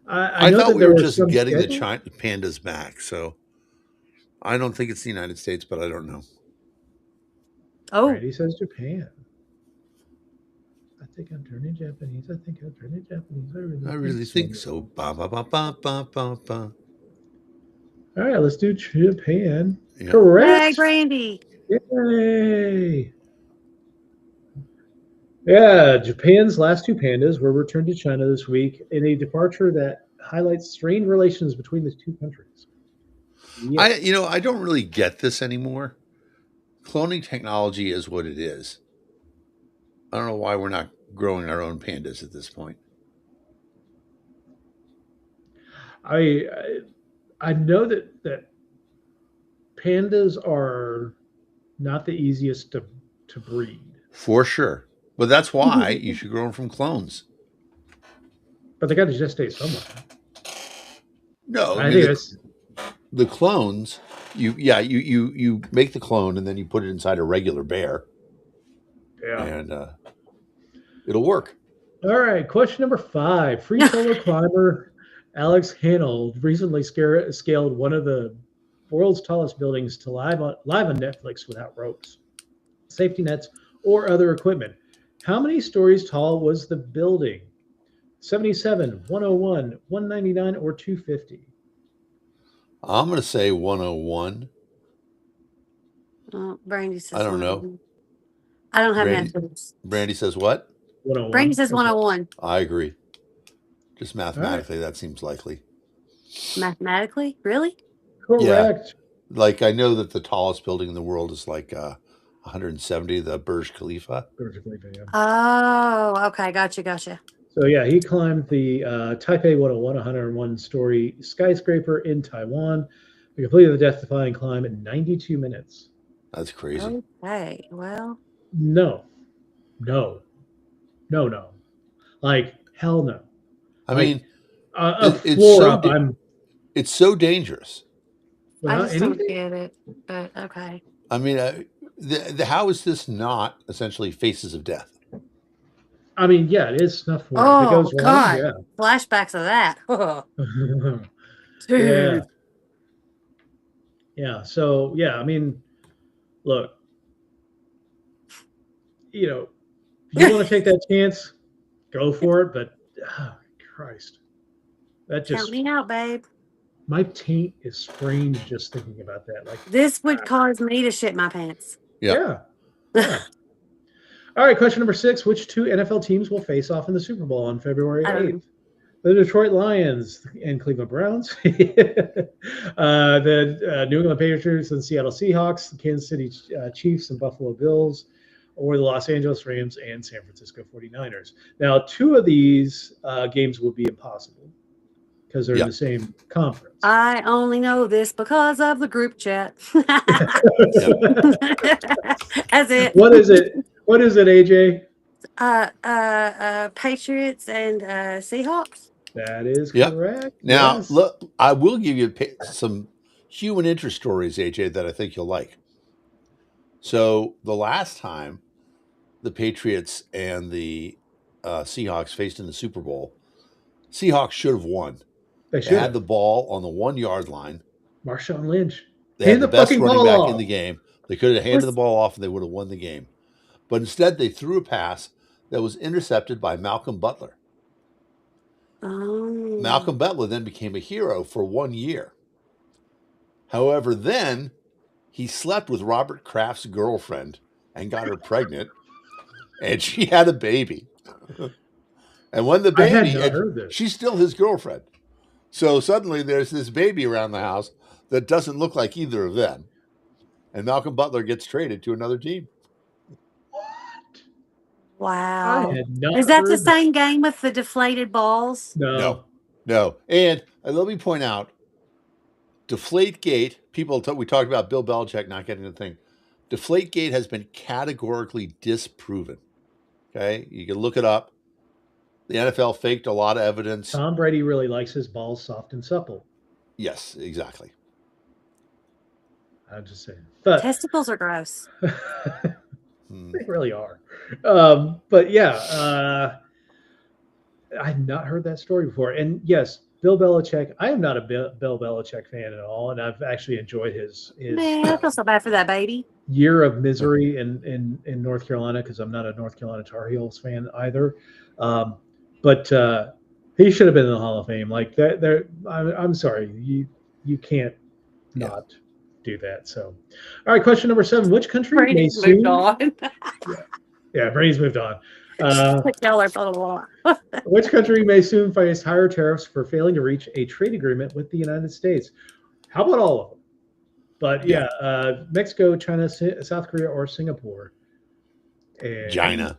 S4: I thought we were just getting the pandas back, so I don't think it's the United States, but I don't know.
S3: Oh.
S2: Randy says Japan. I think I'm turning Japanese. I really think
S4: so. Ba, ba, ba, ba, ba, ba, ba.
S2: All right, let's do Japan.
S4: Yeah.
S2: Correct.
S3: Hey, Randy.
S2: Yay. Yeah, Japan's last 2 pandas were returned to China this week in a departure that highlights strained relations between the 2 countries. Yeah.
S4: I don't really get this anymore. Cloning technology is what it is. I don't know why we're not growing our own pandas at this point.
S2: I know that pandas are not the easiest to breed.
S4: For sure. But that's why you should grow them from clones.
S2: But they got to gestate somewhere.
S4: No,
S2: I think that's
S4: the clones. You make the clone and then you put it inside a regular bear.
S2: Yeah.
S4: And it'll work.
S2: All right. Question number 5. Free solo climber Alex Honnold recently scaled one of the world's tallest buildings to live on Netflix without ropes, safety nets, or other equipment. How many stories tall was the building? 77, 101, 199, or 250?
S4: I'm going to say 101.
S3: Brandy says
S4: I don't know.
S3: I don't have Netflix.
S4: Brandy says what?
S2: 101.
S3: Brandy says 101.
S4: I agree. Just mathematically, that seems likely.
S3: Mathematically? Really?
S2: Correct.
S4: Yeah. Like, I know that the tallest building in the world is like 170, the Burj Khalifa.
S2: Burj Khalifa, yeah.
S3: Oh, okay. Gotcha.
S2: So, yeah, he climbed the Taipei 101, 101-story skyscraper in Taiwan. He completed the death-defying climb in 92 minutes.
S4: That's crazy.
S3: Okay, well.
S2: No. Like, hell no.
S4: I mean,
S2: it's
S4: so dangerous.
S3: I just don't get it, but okay.
S4: I mean, how is this not essentially faces of death?
S2: I mean, yeah, it is snuff war.
S3: Oh,
S2: if it goes
S3: God.
S2: wrong,
S3: Flashbacks of that.
S2: Dude. Yeah. So, yeah, I mean, look, if you want to take that chance, go for it. But, oh, Christ. That just.
S3: Count me out, babe.
S2: My taint is sprained just thinking about that. Like,
S3: this would cause me to shit my pants.
S2: Yeah. All right, question number 6. Which 2 NFL teams will face off in the Super Bowl on February 8th? The Detroit Lions and Cleveland Browns, the New England Patriots and Seattle Seahawks, the Kansas City Chiefs and Buffalo Bills, or the Los Angeles Rams and San Francisco 49ers. Now, 2 of these games would be impossible because they're in the same conference.
S3: I only know this because of the group chat. That's it.
S2: What is it, AJ?
S3: Patriots and Seahawks.
S2: That is correct.
S4: Now, look, I will give you some human interest stories, AJ, that I think you'll like. So the last time the Patriots and the Seahawks faced in the Super Bowl, Seahawks should have won. They had the ball on the 1-yard line.
S2: Marshawn Lynch.
S4: They had the best running back in the game. They could have handed the ball off and they would have won the game. But instead, they threw a pass that was intercepted by Malcolm Butler.
S3: Oh.
S4: Malcolm Butler then became a hero for 1 year. However, then he slept with Robert Kraft's girlfriend and got her pregnant, and she had a baby. And when the baby, she's still his girlfriend. So suddenly there's this baby around the house that doesn't look like either of them. And Malcolm Butler gets traded to another team.
S3: Wow. Is that the same game with the deflated balls?
S2: No.
S4: And let me point out, Deflategate, we talked about Bill Belichick not getting the thing. Deflategate has been categorically disproven. Okay? You can look it up. The NFL faked a lot of evidence.
S2: Tom Brady really likes his balls soft and supple.
S4: Yes, exactly.
S2: I'm just saying.
S3: But testicles are gross.
S2: They really are. But yeah, I've not heard that story before. And yes, Bill Belichick, I am not a Bill Belichick fan at all. And I've actually enjoyed his
S3: Man, I feel so bad for that baby.
S2: Year of misery in North Carolina, because I'm not a North Carolina Tar Heels fan either. But he should have been in the Hall of Fame. Like that. I'm sorry, you can't not do that. So, all right, question number 7: which country
S3: Brady's moved on?
S2: Yeah, Brady's moved on.
S3: Y'all are blah, blah, blah.
S2: Which country may soon face higher tariffs for failing to reach a trade agreement with the United States? How about all of them? But Mexico, China, South Korea, or Singapore. And China.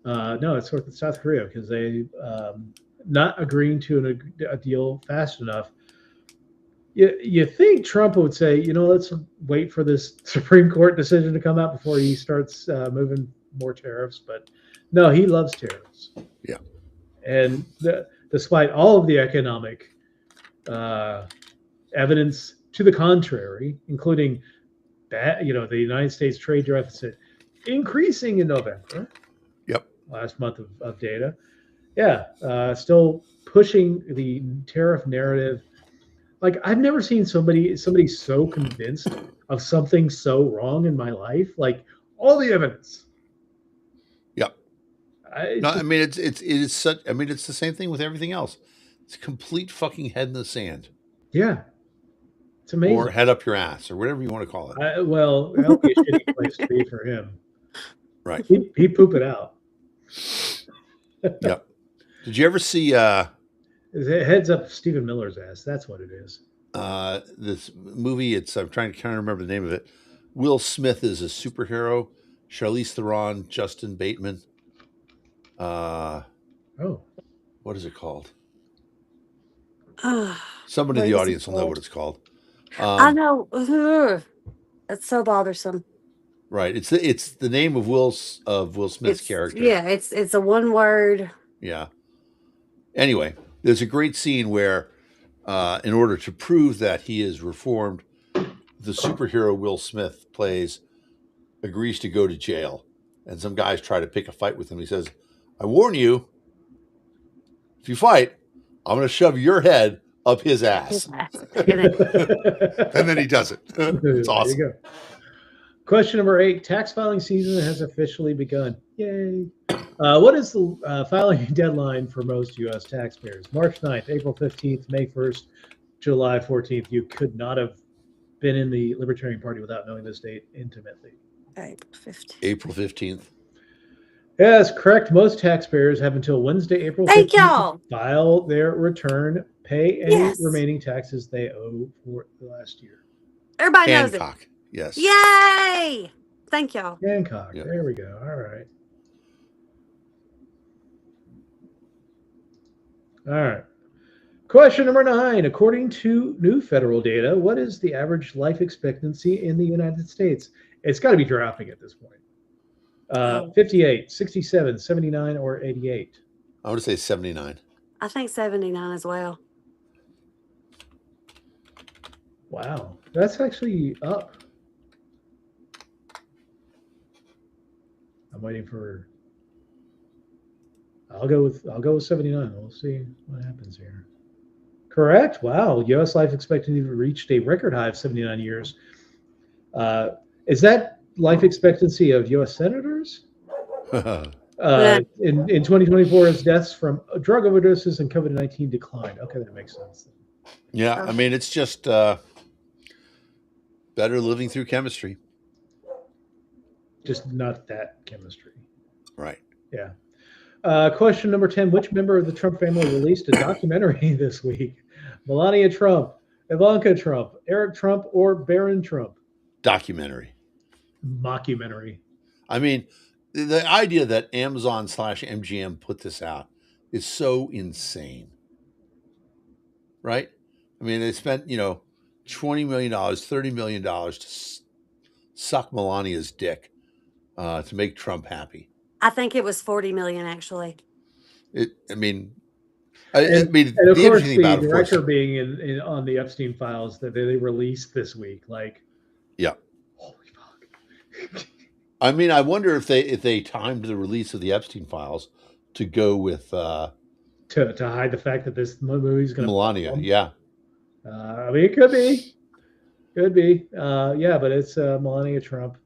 S2: No, it's South Korea because they not agreeing to a deal fast enough. You think Trump would say, let's wait for this Supreme Court decision to come out before he starts moving more tariffs. But no, he loves tariffs.
S4: Yeah.
S2: And despite all of the economic evidence to the contrary, including the United States trade deficit increasing in November.
S4: Yep.
S2: Last month of data. Yeah. Still pushing the tariff narrative. Like, I've never seen somebody so convinced of something so wrong in my life. Like, all the evidence.
S4: Yep. It is such. I mean, it's the same thing with everything else. It's a complete fucking head in the sand.
S2: Yeah. It's amazing.
S4: Or head up your ass, or whatever you want to call it.
S2: That would be a shitty place to be for him.
S4: Right.
S2: He poop it out.
S4: Yep. Did you ever see
S2: it heads up Stephen Miller's ass? That's what it is.
S4: This movie, I'm trying to remember the name of it. Will Smith is a superhero. Charlize Theron, Justin Bateman. What is it called? Somebody in the audience will know what it's called.
S3: I know. That's so bothersome.
S4: Right. It's the name of Will Smith's character.
S3: Yeah, it's a one word.
S4: Yeah. Anyway, there's a great scene where, in order to prove that he is reformed, the superhero Will Smith plays agrees to go to jail, and some guys try to pick a fight with him. He says, "I warn you, if you fight, I'm going to shove your head up his ass." And then he does it. It's awesome.
S2: There you go. Question number 8. Tax filing season has officially begun. Yay. What is the filing deadline for most U.S. taxpayers? March 9th, April 15th, May 1st, July 14th. You could not have been in the Libertarian Party without knowing this date intimately.
S3: April
S4: 15th.
S2: Yes, correct. Most taxpayers have until Wednesday, April 15th to file their return, pay any remaining taxes they owe for the last year.
S3: Everybody knows it.
S4: Yes.
S3: Yay! Thank y'all.
S2: Hancock. Yep. There we go. All right. All right. Question number 9. According to new federal data, what is the average life expectancy in the United States? It's got to be dropping at this point. 58, 67, 79, or 88?
S4: I would say 79.
S3: I think 79 as well.
S2: Wow. That's actually up. I'm waiting for. I'll go with 79. We'll see what happens here. Correct. Wow. U.S. life expectancy reached a record high of 79 years. Is that life expectancy of U.S. senators? In 2024, as deaths from drug overdoses and COVID-19 declined. Okay, that makes sense.
S4: Yeah, I mean, it's just better living through chemistry.
S2: Just not that chemistry.
S4: Right.
S2: Yeah. Question number 10. Which member of the Trump family released a documentary this week? Melania Trump, Ivanka Trump, Eric Trump, or Barron Trump?
S4: Documentary.
S2: Mockumentary.
S4: I mean, the idea that Amazon/MGM put this out is so insane. Right? I mean, they spent, $20 million, $30 million to suck Melania's dick to make Trump happy.
S3: I think it was 40 million, actually.
S2: And of course, the director being in on the Epstein Files that they released this week,
S4: yeah.
S2: Holy fuck.
S4: I mean, I wonder if they timed the release of the Epstein Files to go with
S2: to hide the fact that this movie's going to
S4: Melania. Yeah.
S2: I mean, it could be. Yeah, but it's Melania Trump.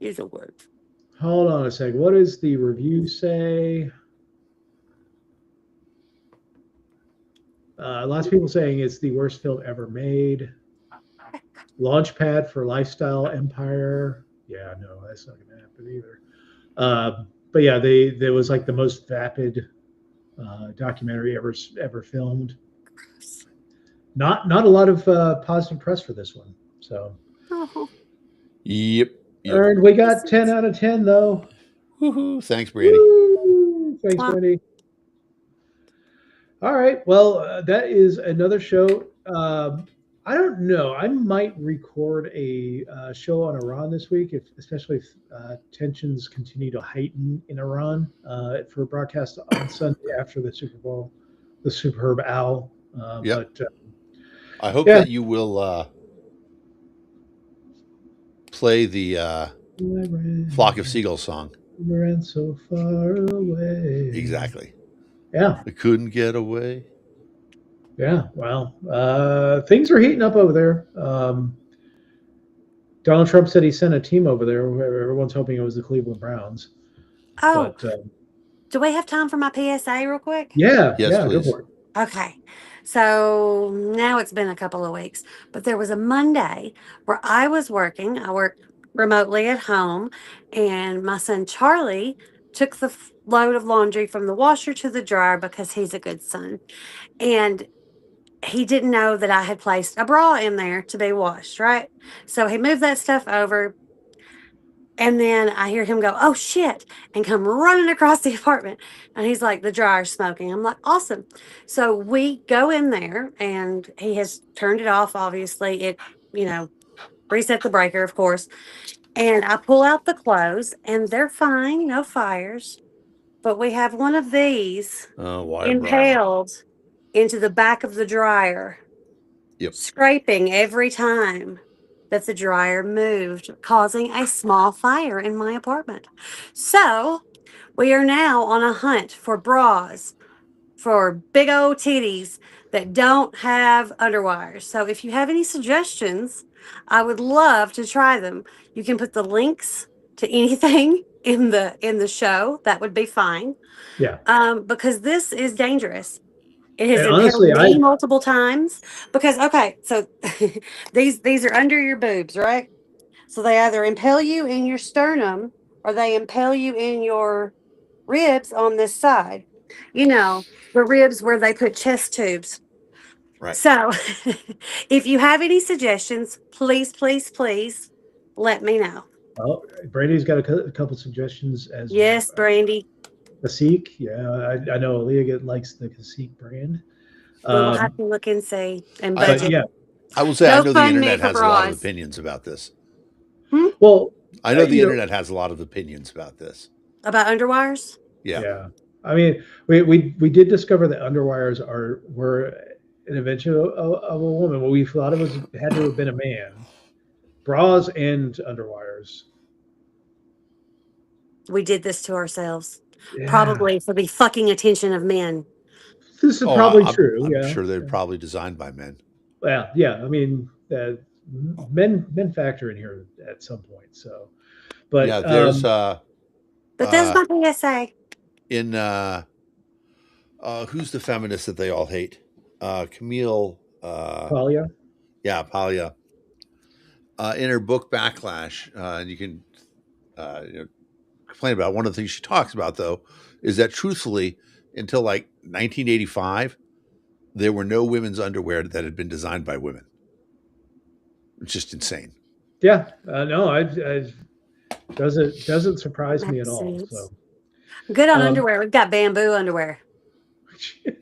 S3: Use a word.
S2: Hold on a sec. What does the review say? Lots of people saying it's the worst film ever made. Launchpad for lifestyle empire. Yeah, no, that's not going to happen either. But yeah, there was the most vapid documentary ever filmed. not a lot of positive press for this one. So.
S3: Oh.
S4: Yep.
S2: And we got 10 out of 10 though.
S4: Woohoo! Thanks, Brandy.
S2: Woo! Thanks, Brandy. All right. Well, that is another show. I don't know. I might record a show on Iran this week, especially if tensions continue to heighten in Iran for a broadcast on Sunday after the Super Bowl, the Superb Owl. But
S4: I hope that you will play the Flock of Seagulls song.
S2: Ran so far away.
S4: Exactly.
S2: Yeah.
S4: I couldn't get away.
S2: Yeah, well, things are heating up over there. Donald Trump said he sent a team over there. Everyone's hoping it was the Cleveland Browns.
S3: Oh,
S2: but,
S3: do we have time for my PSA real quick?
S2: Yeah,
S4: yes,
S2: yeah,
S4: please.
S2: go for it.
S3: Okay. So now it's been a couple of weeks, but there was a Monday where I was working. I work remotely at home, and my son Charlie took the load of laundry from the washer to the dryer because he's a good son. And he didn't know that I had placed a bra in there to be washed, right? So he moved that stuff over. And then I hear him go, "Oh shit," and come running across the apartment. And he's like, "The dryer's smoking." I'm like, "Awesome." So we go in there and he has turned it off. Obviously, it, reset the breaker, of course. And I pull out the clothes and they're fine, no fires. But we have one of these impaled into the back of the dryer, scraping every time that the dryer moved, causing a small fire in my apartment. So we are now on a hunt for bras for big old titties that don't have underwires. So if you have any suggestions, I would love to try them. You can put the links to anything in the show. That would be fine.
S2: Yeah.
S3: Because this is dangerous. It has
S2: And
S3: impaled
S2: honestly,
S3: me multiple times because, okay, so these are under your boobs, right? So they either impale you in your sternum or they impale you in your ribs on this side. The ribs where they put chest tubes.
S4: Right.
S3: So if you have any suggestions, please, please, please let me know.
S2: Well, Brandy's got a couple suggestions as well.
S3: Yes, Brandy.
S2: Cacique. Yeah, I know Aaliyah likes the Cacique brand.
S3: We'll have to look and see and
S2: But
S3: budget.
S2: yeah,
S4: I will say I know the
S3: GoFundMe
S4: internet
S3: for
S4: has a lot of
S3: bras.
S4: opinions about this.
S2: Well,
S4: I know the internet has a lot of opinions about this.
S3: About underwires?
S2: Yeah. I mean, we did discover that underwires were an invention of a woman. Well, we thought it had to have been a man. Bras and underwires.
S3: We did this to ourselves.
S2: Yeah.
S3: Probably for the fucking attention of men.
S2: This is probably true.
S4: I'm sure they're probably designed by men.
S2: Well, yeah. I mean, men factor in here at some point. So, but
S4: yeah, there's
S3: but that's my PSA.
S4: In who's the feminist that they all hate? Camille
S2: Palia.
S4: Yeah, Palia. In her book Backlash, and you can complain about it. One of the things she talks about, though, is that truthfully, until like 1985, there were no women's underwear that had been designed by women. It's just insane.
S2: Yeah, no, I doesn't surprise me at all. So
S3: good on underwear. We've got bamboo underwear.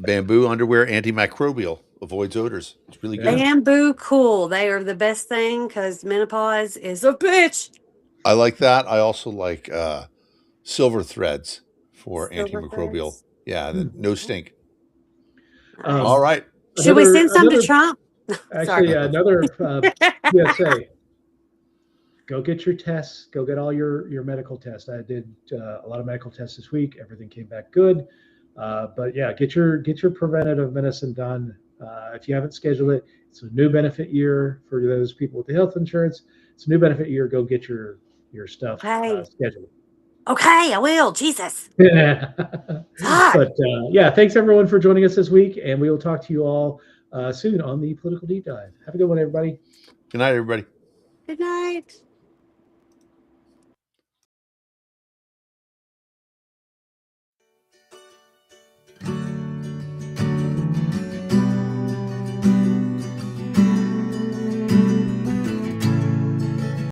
S4: Bamboo underwear, antimicrobial, avoids odors. It's really good.
S3: Bamboo cool. They are the best thing because menopause is a bitch.
S4: I like that. I also like silver threads for antimicrobial. Threads. Yeah, no stink. All right.
S3: Should we send some to Trump?
S2: Actually, another PSA. Go get your tests. Go get all your medical tests. I did a lot of medical tests this week. Everything came back good. But yeah, get your preventative medicine done. If you haven't scheduled it, it's a new benefit year for those people with the health insurance. It's a new benefit year. Go get your stuff scheduled.
S3: Okay, I will. Jesus.
S2: Yeah. But yeah, thanks everyone for joining us this week, and we will talk to you all soon on the Political Deep Dive. Have a good one, everybody.
S4: Good night, everybody.
S3: Good night.